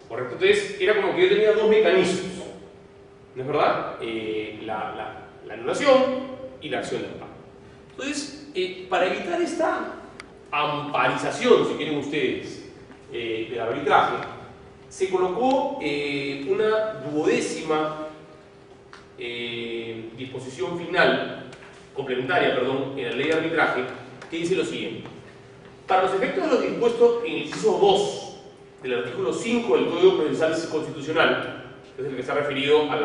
¿Correcto? Entonces, era como que yo tenía dos mecanismos, ¿no es verdad? La anulación y la acción de amparo. Entonces, para evitar esta amparización, si quieren ustedes, del arbitraje, se colocó una duodécima disposición final, complementaria, perdón, en la ley de arbitraje, que dice lo siguiente: para los efectos de lo dispuesto en el inciso 2 del artículo 5 del Código Procesal Constitucional, que es el que está referido a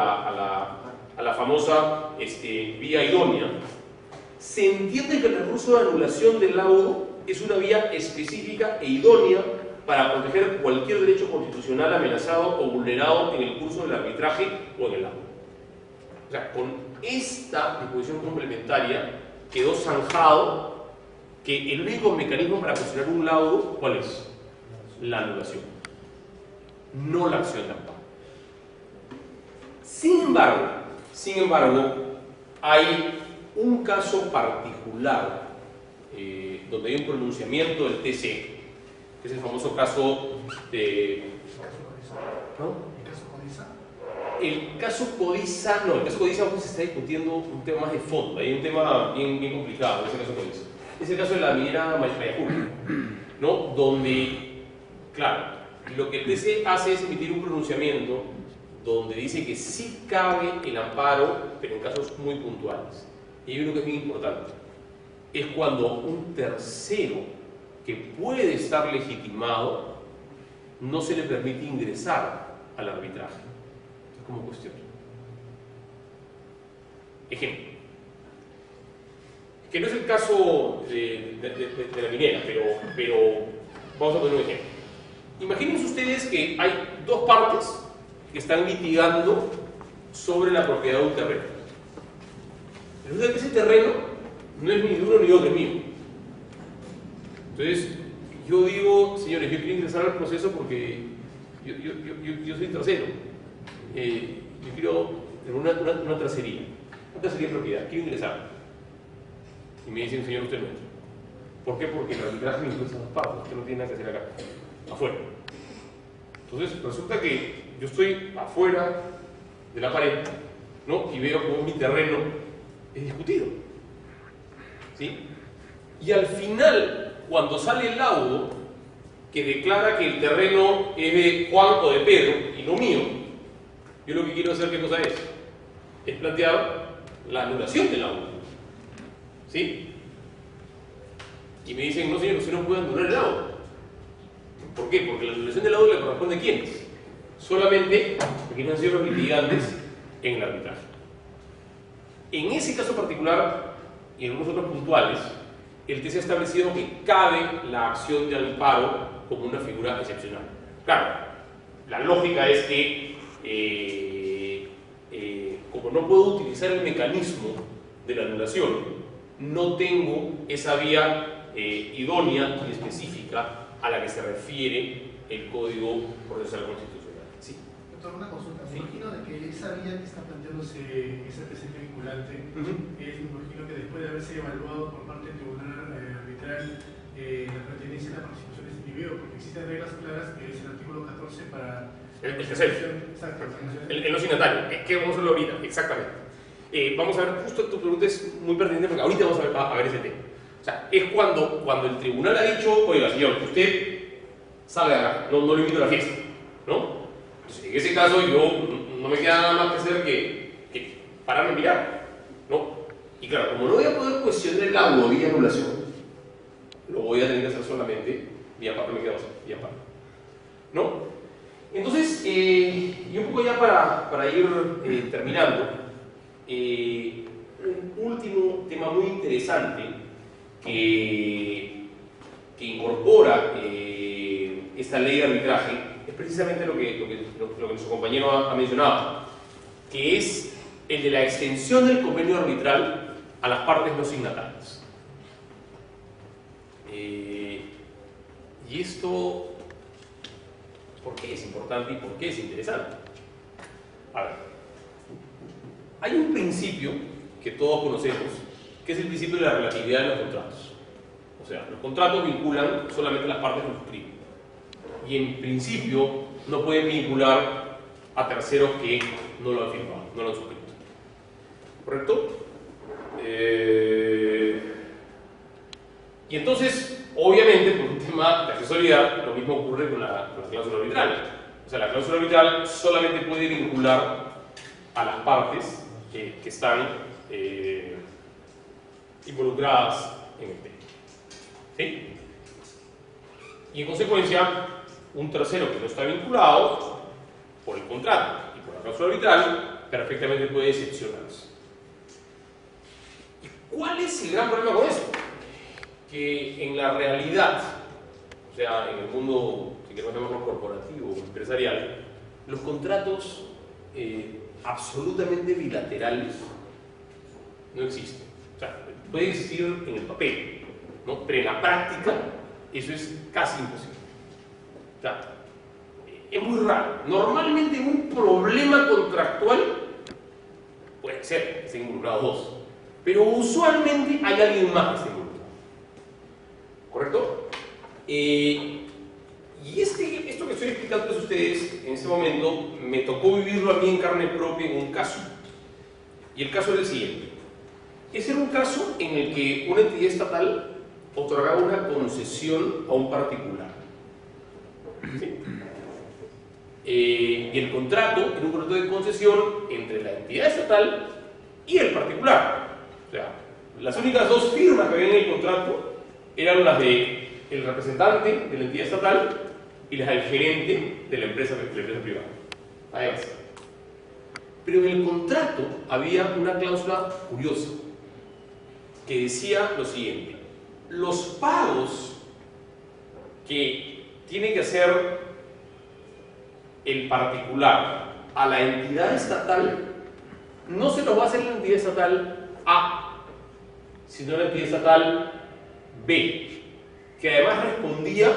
la famosa vía idónea, se entiende que el recurso de anulación del laudo es una vía específica e idónea para proteger cualquier derecho constitucional amenazado o vulnerado en el curso del arbitraje o en el laudo. O sea, con esta disposición complementaria quedó zanjado que el único mecanismo para cuestionar un laudo, ¿cuál es? La anulación, no la acción de amparo. Sin embargo, hay un caso particular donde hay un pronunciamiento del TC, que es el famoso caso de... ¿no? El caso Codiza, no, el caso Codiza pues se está discutiendo un tema más de fondo, hay un tema bien complicado, ese caso Codiza. Es el caso de la minera Mayajul, ¿no? Donde, claro, lo que el TC hace es emitir un pronunciamiento donde dice que sí cabe el amparo, pero en casos muy puntuales. Y yo creo que es bien importante. Es cuando un tercero que puede estar legitimado no se le permite ingresar al arbitraje. Es como cuestión. Ejemplo. Que no es el caso de la minera, pero vamos a poner un ejemplo. Imagínense ustedes que hay dos partes que están litigando sobre la propiedad de un terreno. Resulta que ese terreno no es ni de uno ni de otro, es mío. Entonces, yo digo, señores, yo quiero ingresar al proceso porque yo soy tercero. Yo quiero una tracería de propiedad, quiero ingresar. Y me dicen, señor, usted no entra. ¿Por qué? Porque el arbitraje me incluye esas dos partes, usted no tiene nada que hacer acá, afuera. Entonces, resulta que yo estoy afuera de la pared, ¿no? Y veo como mi terreno es discutido, ¿sí? Y al final, cuando sale el laudo que declara que el terreno es de Juan o de Pedro y no mío, yo lo que quiero hacer, ¿qué cosa es? Es plantear la anulación del laudo, ¿sí? Y me dicen, no señor, usted no puede anular el laudo. ¿Por qué? Porque la anulación del laudo le corresponde a ¿quiénes? Solamente a quienes han sido los litigantes en el arbitraje. En ese caso particular y en algunos otros puntuales, el TC ha establecido que cabe la acción de amparo como una figura excepcional. Claro, la lógica es que como no puedo utilizar el mecanismo de la anulación, no tengo esa vía idónea y específica a la que se refiere el Código Procesal Constitucional. Sí. Doctor, una consulta. Me Sí. imagino de que esa vía que está planteándose ese presente vinculante es, me imagino que después de haberse evaluado por parte del Tribunal Arbitral la pertenencia a la participación de este video, porque existen reglas claras que es el artículo 14 para... El tercero. Exacto. El no signatario. ¿Qué vamos a verlo ahorita? Exactamente. Vamos a ver, justo tu pregunta es muy pertinente porque ahorita vamos a ver ese tema. O sea, es cuando el tribunal ha dicho, oiga, señor, usted salga de acá, no le invito a la fiesta, ¿no? Entonces, en ese caso yo no me queda nada más que hacer que pararme a mirar, ¿no? Y claro, como no voy a poder cuestionar el laudo vía anulación, lo voy a tener que hacer solamente vía amparo, me quedo así, vía amparo, ¿no? Entonces, y un poco ya para ir terminando, un último tema muy interesante que incorpora esta ley de arbitraje es precisamente lo que nuestro compañero ha mencionado, que es el de la extensión del convenio arbitral a las partes no signatarias. Y esto, ¿por qué es importante y por qué es interesante? A ver, Hay un principio que todos conocemos, que es el principio de la relatividad de los contratos. O sea, los contratos vinculan solamente las partes que los suscriben. Y en principio no pueden vincular a terceros que no lo han firmado, no lo han suscrito. ¿Correcto? Y entonces, obviamente, por un tema de accesoriedad, lo mismo ocurre con la cláusula arbitral. O sea, la cláusula arbitral solamente puede vincular a las partes que están involucradas en el tema. ¿Sí? Y en consecuencia, un tercero que no está vinculado por el contrato y por la cláusula arbitral, perfectamente puede excepcionarse. ¿Y cuál es el gran problema con esto? Que en la realidad, o sea, en el mundo, si queremos llamarlo corporativo o empresarial, los contratos absolutamente bilaterales no existen. O sea, puede existir en el papel, ¿no? Pero en la práctica eso es casi imposible. O sea, es muy raro. Normalmente un problema contractual puede ser que estén involucrados dos, pero usualmente hay alguien más que esté involucrado. ¿Correcto? Y esto que estoy explicando a ustedes en este momento me tocó vivirlo a mí en carne propia en un caso. Y el caso era el siguiente. Ese era un caso en el que una entidad estatal otorgaba una concesión a un particular. ¿Sí? Y el contrato era un contrato de concesión entre la entidad estatal y el particular. O sea, las únicas dos firmas que había en el contrato eran las del representante de la entidad estatal y las del gerente de la empresa privada. Además. Pero en el contrato había una cláusula curiosa que decía lo siguiente: los pagos que tiene que hacer el particular a la entidad estatal no se los va a hacer la entidad estatal A, sino la entidad estatal B, que además respondía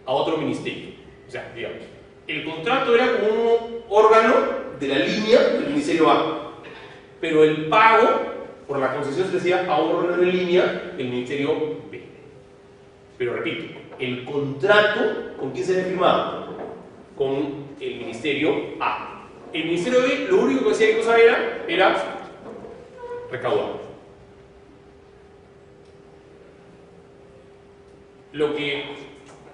a otro ministerio. O sea, digamos, el contrato era como un órgano de la línea del ministerio A, pero el pago por la concesión se hacía a un órgano de línea del ministerio B. Pero repito, el contrato, ¿con quién se había firmado? Con el ministerio A. El ministerio B lo único que hacía que cosa era recaudar. Lo que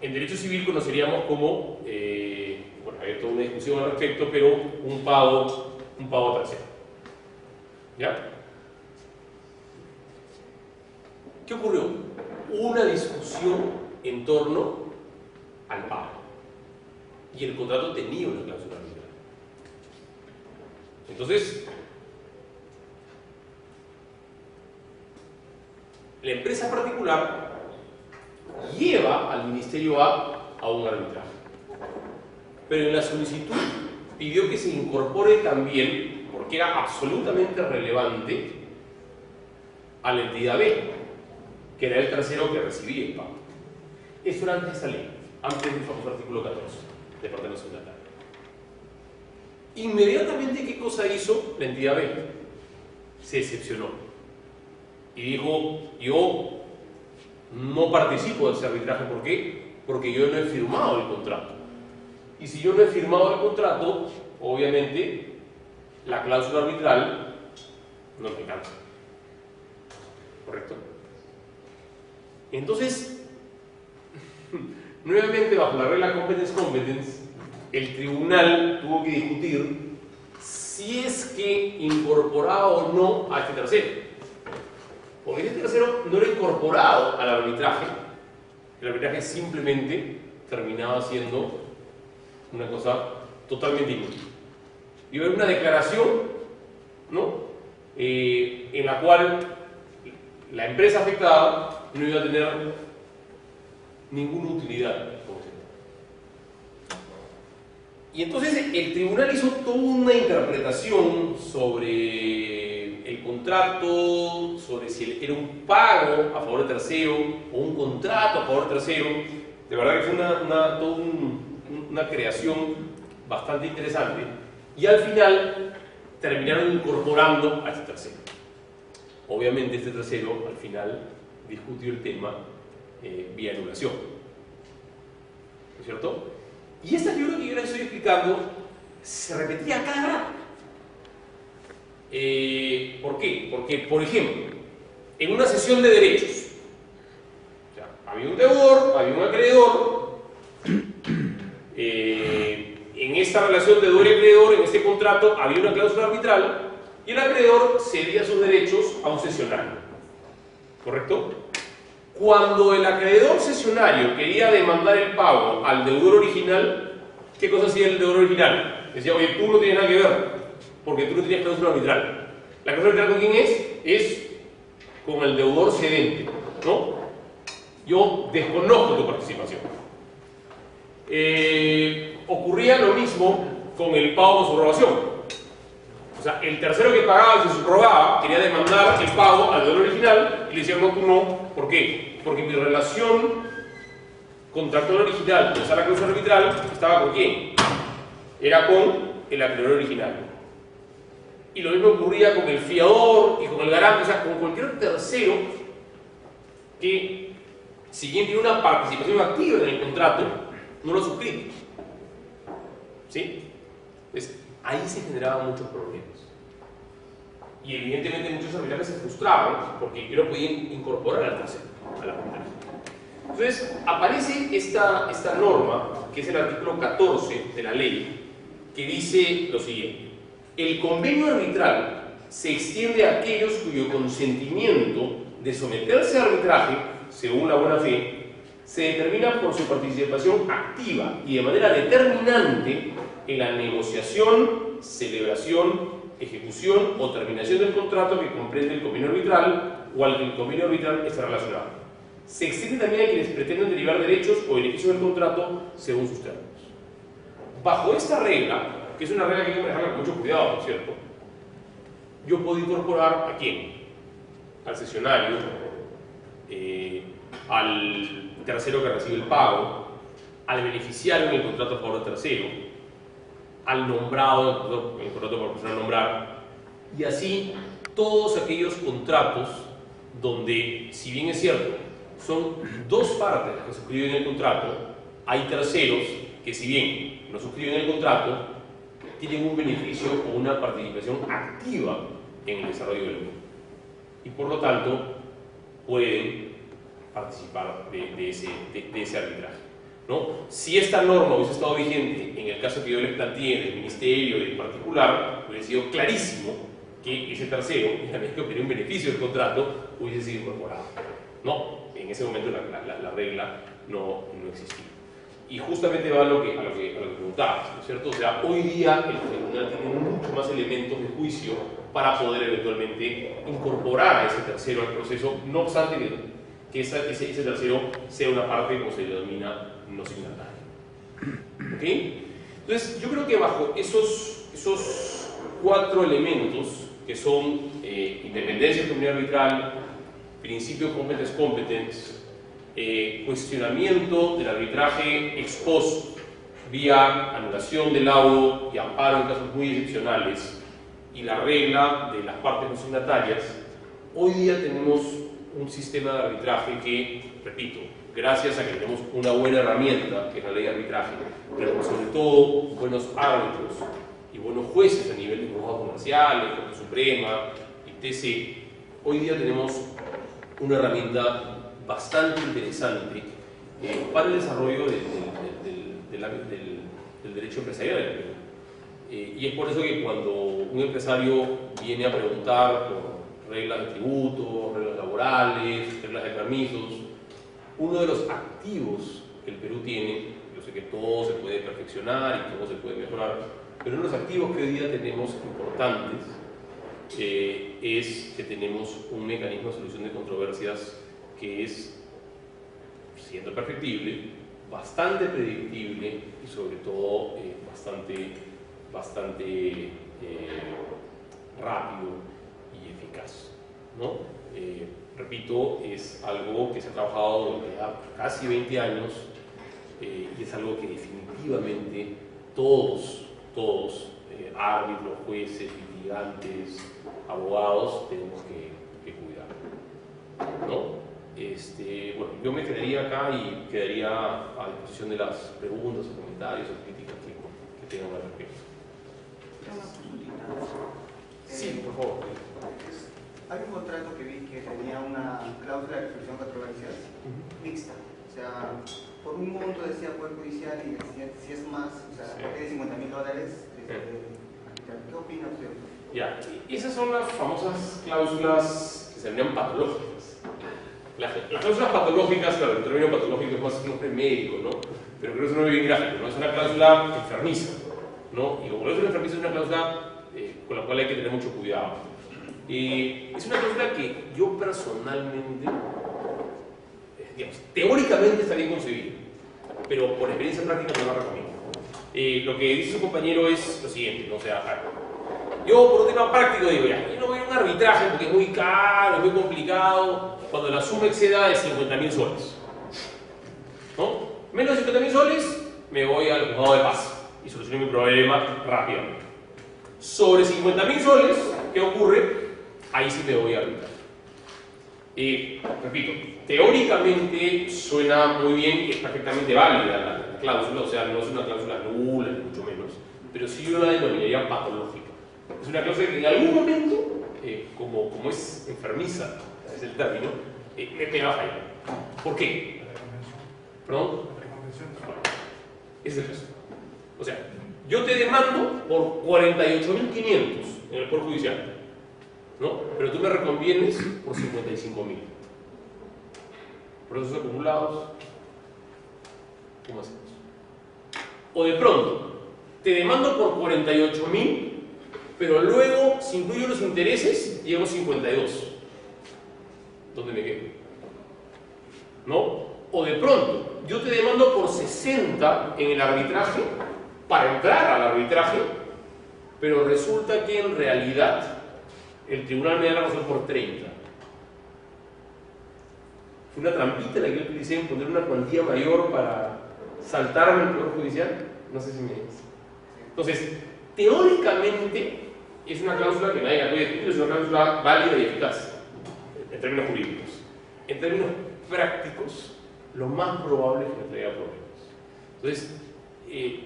en derecho civil conoceríamos como, bueno, hay toda una discusión al respecto, pero un pago tercero. ¿Ya? ¿Qué ocurrió? Una discusión en torno al pago. Y el contrato tenía una cláusula arbitral. Entonces, la empresa particular lleva al Ministerio A un arbitraje. Pero en la solicitud pidió que se incorpore también, porque era absolutamente relevante, a la entidad B, que era el tercero que recibía el pago. Eso era antes de esa ley, antes del famoso artículo 14 de parte nacional. Inmediatamente, ¿qué cosa hizo la entidad B? Se excepcionó y dijo: yo no participo de ese arbitraje. ¿Por qué? Porque yo no he firmado el contrato. Y si yo no he firmado el contrato, obviamente la cláusula arbitral no me alcanza. ¿Correcto? Entonces, nuevamente bajo la regla competence, el tribunal tuvo que discutir si es que incorporaba o no a este tercero. Porque este tercero no era incorporado al arbitraje. El arbitraje simplemente terminaba siendo una cosa totalmente inútil. Iba a haber una declaración, ¿no? En la cual la empresa afectada no iba a tener ninguna utilidad. Y entonces el tribunal hizo toda una interpretación sobre el contrato, sobre si era un pago a favor de tercero o un contrato a favor de tercero. De verdad que fue toda una creación bastante interesante. Y al final terminaron incorporando a este tercero. Obviamente este tercero al final discutió el tema vía anulación, ¿no es cierto? Y esta figura que yo les estoy explicando se repetía cada rato. ¿Por qué? Porque, por ejemplo, en una sesión de derechos, o sea, había un deudor, había un acreedor, en esta relación de deudor y acreedor, en este contrato, había una cláusula arbitral y el acreedor cedía sus derechos a un cesionario, ¿correcto? Cuando el acreedor cesionario quería demandar el pago al deudor original, ¿qué cosa hacía el deudor original? Decía, oye, tú no tienes nada que ver, porque tú no tenías cláusula arbitral. ¿La cláusula arbitral con quién es? Es con el deudor cedente, ¿no? Yo desconozco tu participación. Ocurría lo mismo con el pago por subrogación. O sea, el tercero que pagaba y se subrogaba quería demandar el pago al deudor original y le decían, no, tú no. ¿Por qué? Porque mi relación contractual original, o sea, la cláusula arbitral, ¿estaba con quién? Era con el acreedor original. Y lo mismo ocurría con el fiador y con el garante, o sea, con cualquier tercero que, si bien tiene una participación activa en el contrato, no lo suscribe. ¿Sí? Entonces, ahí se generaban muchos problemas. Y evidentemente muchos arbitrajes se frustraban porque yo no podía incorporar al tercero a la arbitraje. Entonces, aparece esta norma, que es el artículo 14 de la ley, que dice lo siguiente: el convenio arbitral se extiende a aquellos cuyo consentimiento de someterse a arbitraje, según la buena fe, se determina por su participación activa y de manera determinante en la negociación, celebración, ejecución o terminación del contrato que comprende el convenio arbitral o al que el convenio arbitral está relacionado. Se extiende también a quienes pretenden derivar derechos o beneficios del contrato según sus términos. Bajo esta regla, que es una regla que hay que manejarla con mucho cuidado, ¿no es cierto?, yo puedo incorporar ¿a quién? Al cesionario, al tercero que recibe el pago, al beneficiario en el contrato a favor del tercero, al nombrado en el contrato por persona a nombrar, y así todos aquellos contratos donde, si bien es cierto, son dos partes las que suscriben el contrato, hay terceros que, si bien no suscriben el contrato, tienen un beneficio o una participación activa en el desarrollo del mismo y por lo tanto pueden participar de ese arbitraje, ¿no? Si esta norma hubiese estado vigente en el caso que yo les planteé del ministerio y en particular, hubiese sido clarísimo que ese tercero, a medida que obtenía un beneficio del contrato, hubiese sido incorporado. No, en ese momento la regla no existía. Y justamente va a lo que preguntabas, ¿no es cierto? O sea, hoy día el tribunal tiene muchos más elementos de juicio para poder eventualmente incorporar a ese tercero al proceso, no obstante que ese tercero sea una parte, como se denomina, no signataria. ¿Ok? Entonces, yo creo que bajo esos cuatro elementos, que son independencia del convenio arbitral, principio competence, cuestionamiento del arbitraje ex post vía anulación del laudo y amparo en casos muy excepcionales, y la regla de las partes no signatarias, hoy día tenemos un sistema de arbitraje que, repito, gracias a que tenemos una buena herramienta, que es la ley de arbitraje, pero sobre todo buenos árbitros y buenos jueces a nivel de juzgados comerciales, Corte Suprema, etc., hoy día tenemos una herramienta bastante interesante para el desarrollo del derecho empresarial. Y es por eso que cuando un empresario viene a preguntar por reglas de tributo, reglas laborales, reglas de permisos, uno de los activos que el Perú tiene, yo sé que todo se puede perfeccionar y todo se puede mejorar, pero uno de los activos que hoy día tenemos importantes es que tenemos un mecanismo de solución de controversias que es, siendo perfectible, bastante predictible y sobre todo bastante rápido y eficaz, ¿no? Repito, es algo que se ha trabajado durante casi 20 años y es algo que definitivamente todos árbitros, jueces, litigantes, abogados, tenemos que cuidar, ¿no? Bueno, yo me quedaría acá y quedaría a disposición de las preguntas o comentarios o críticas que tengan al respecto. Una consultita. Sí, por favor. Hay un contrato que vi que tenía una cláusula de resolución de controversias mixta. O sea, por un monto decía Poder Judicial y decía, si es más, o sea, Sí. de $50.000, ¿qué opina usted? Ya, esas son las famosas cláusulas que se llaman patológicas. Las cláusulas patológicas, claro, el término patológico es más un nombre médico, ¿no? Pero creo que eso no es bien gráfico, ¿no? Es una cláusula enfermiza, ¿no? Y como cláusula enfermiza es una cláusula con la cual hay que tener mucho cuidado. Es una cláusula que yo personalmente, digamos, teóricamente está bien concebida, pero por experiencia práctica no la recomiendo. Lo que dice su compañero es lo siguiente, ¿no? O sea, yo por un tema práctico digo, ya, yo no voy a un arbitraje porque es muy caro, es muy complicado, cuando la suma exceda de 50.000 soles, ¿no? Menos de 50.000 soles, me voy al juzgado de paz y soluciono mi problema rápidamente. Sobre 50.000 soles, ¿qué ocurre? Ahí sí me voy a arbitrar. Repito, teóricamente suena muy bien y es perfectamente válida la cláusula, o sea, no es una cláusula nula, ni mucho menos, pero sí yo la denominaría patológica. Es una cláusula que en algún momento, como es enfermiza, es el término, me va a fallar. ¿Por qué? ¿Perdón? Ese es el caso. O sea, yo te demando por 48.500 en el Poder Judicial, ¿no? Pero tú me reconvienes por 55.000. Procesos acumulados, ¿cómo hacemos? O de pronto, te demando por 48.000, pero luego, si incluyo los intereses, llego a 52. ¿Dónde me quedo? ¿No? O de pronto, yo te demando por 60 en el arbitraje, para entrar al arbitraje, pero resulta que en realidad el tribunal me da la razón por 30. Fue una trampita la que yo utilicé en poner una cuantía mayor para saltarme el Poder Judicial. No sé si me... Entonces, teóricamente es una cláusula que nadie la puede discutir, es una cláusula válida y eficaz en términos jurídicos. En términos prácticos, lo más probable es que me traiga problemas. Entonces,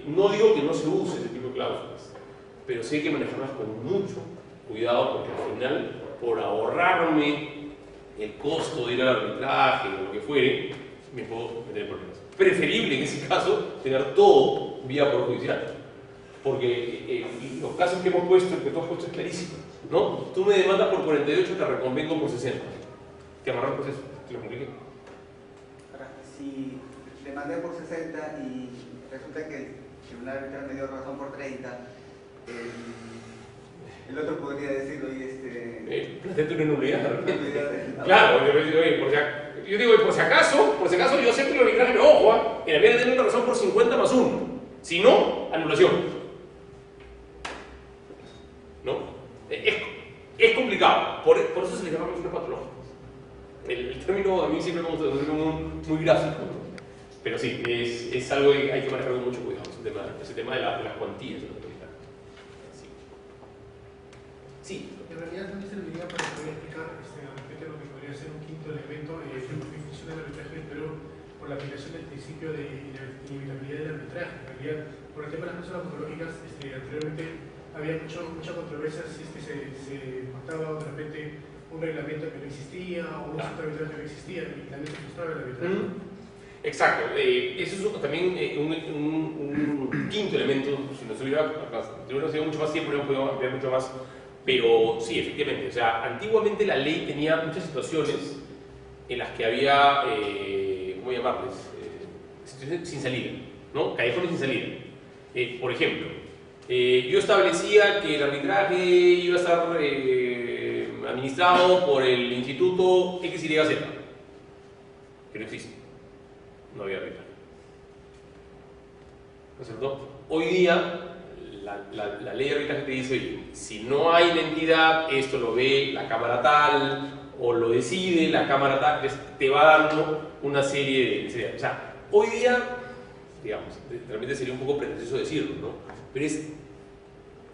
no digo que no se use ese tipo de cláusulas, pero sí hay que manejarlas con mucho cuidado, porque al final, por ahorrarme el costo de ir al arbitraje o lo que fuere, me puedo meter en problemas. Preferible en ese caso tener todo vía Poder Judicial, porque los casos que hemos puesto, el que tú has puesto es clarísimo, ¿no? Tú me demandas por 48, te reconvengo por 60. Te amarras el proceso, te lo compliqué. Ahora, si demandé por 60 y resulta que el tribunal arbitral me dio razón por 30, el otro podría decir, oye, planteate una nulidad. nulidad. Claro, yo digo, por si acaso, yo acepto el arbitraje, pero ojo, en la vida tiene una razón por 50 más 1. Si no, anulación. ¿No? Es complicado, por eso se le llama cláusulas patológicas. El término a mí siempre me gusta, es muy gráfico, ¿no? Pero sí, es algo que hay que manejar con mucho cuidado, ese tema de las cuantías. Sí. En realidad también serviría para poder explicar realmente lo que podría ser un quinto elemento en función del arbitraje del Perú por la aplicación del principio de inevitabilidad del arbitraje. En realidad, por el tema de las cláusulas patológicas, anteriormente había mucha controversia si es que se pactaba de repente un reglamento que no existía o un centro arbitraje que no existía y también se frustraba el arbitraje. Exacto, eso es también un quinto elemento. Si nos hubiera sido mucho más tiempo, hubiéramos podido ampliar mucho más. Pero sí, efectivamente, o sea, antiguamente la ley tenía muchas situaciones en las que había, ¿cómo llamarles? Situaciones sin salida, ¿no? Callejones sin salida. Por ejemplo, yo establecía que el arbitraje iba a estar administrado por el Instituto XYZ, que no existe, no había arbitraje. ¿No es cierto? Hoy día, la ley de arbitraje te dice, oye, si no hay la entidad, esto lo ve la cámara tal, o lo decide la cámara tal, te va dando una serie de... O sea, hoy día, digamos, realmente sería un poco pretencioso decirlo, ¿no? Pero es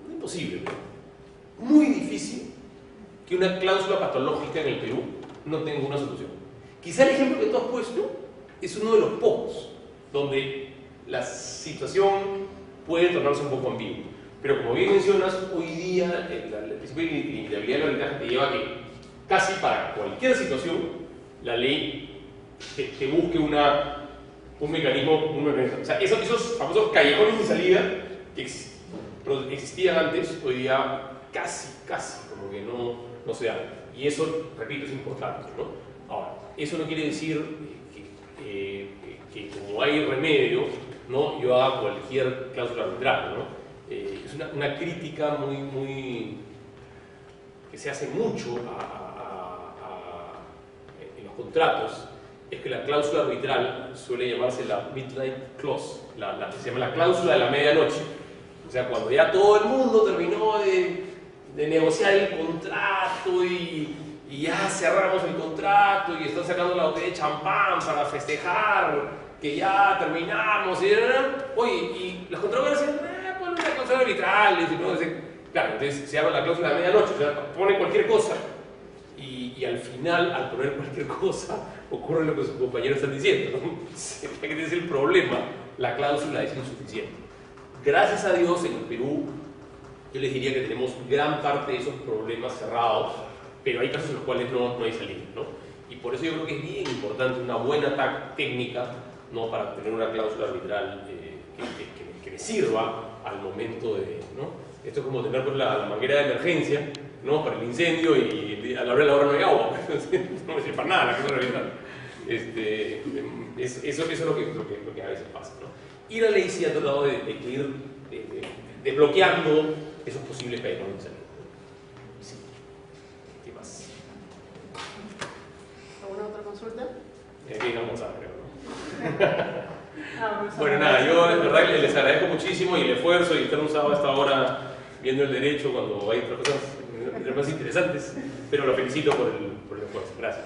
no imposible, pero muy difícil que una cláusula patológica en el Perú no tenga una solución. Quizá el ejemplo que tú has puesto es uno de los pocos donde la situación puede tornarse un poco ambigua. Pero como bien mencionas, hoy día el principio de inevitabilidad del arbitraje te lleva a que casi para cualquier situación la ley te busque un mecanismo. O sea, esos famosos callejones de salida que existían antes, hoy día casi como que no se dan. Y eso, repito, es importante, ¿no? Ahora, eso no quiere decir que como hay remedio, ¿no? Yo haga cualquier cláusula arbitral, ¿no? Es una crítica muy que se hace mucho en los contratos, es que la cláusula arbitral suele llamarse la midnight clause, se llama la cláusula de la medianoche. O sea, cuando ya todo el mundo terminó de negociar el contrato y ya cerramos el contrato y están sacando la botella de champán para festejar que ya terminamos, oye, y las contratas dicen, pues una cláusula arbitral, claro, entonces se llama la cláusula de medianoche, o sea, pone cualquier cosa y al final, al poner cualquier cosa, ocurre lo que sus compañeros están diciendo, ¿no? Que es el problema, la cláusula es insuficiente. Gracias a Dios en el Perú, yo les diría que tenemos gran parte de esos problemas cerrados, pero hay casos en los cuales no hay salida, ¿no? Y por eso yo creo que es bien importante una buena técnica, ¿no? Para tener una cláusula arbitral que me sirva al momento de, ¿no? Esto es como tener pues, la manguera de emergencia, ¿no? Para el incendio y a la hora no hay agua, no me sirve para nada la cláusula arbitral. Eso es lo que a veces pasa, ¿no? Y la ley sí ha tratado de ir desbloqueando esos posibles callejones de salida. Sí. ¿Qué más? ¿Alguna otra consulta? Bien almorzada, creo, ¿no? Bueno, nada, yo de verdad les agradezco muchísimo y el esfuerzo y estar un sábado a esta hora viendo el derecho cuando hay otras cosas más interesantes, pero lo felicito por el esfuerzo. Gracias.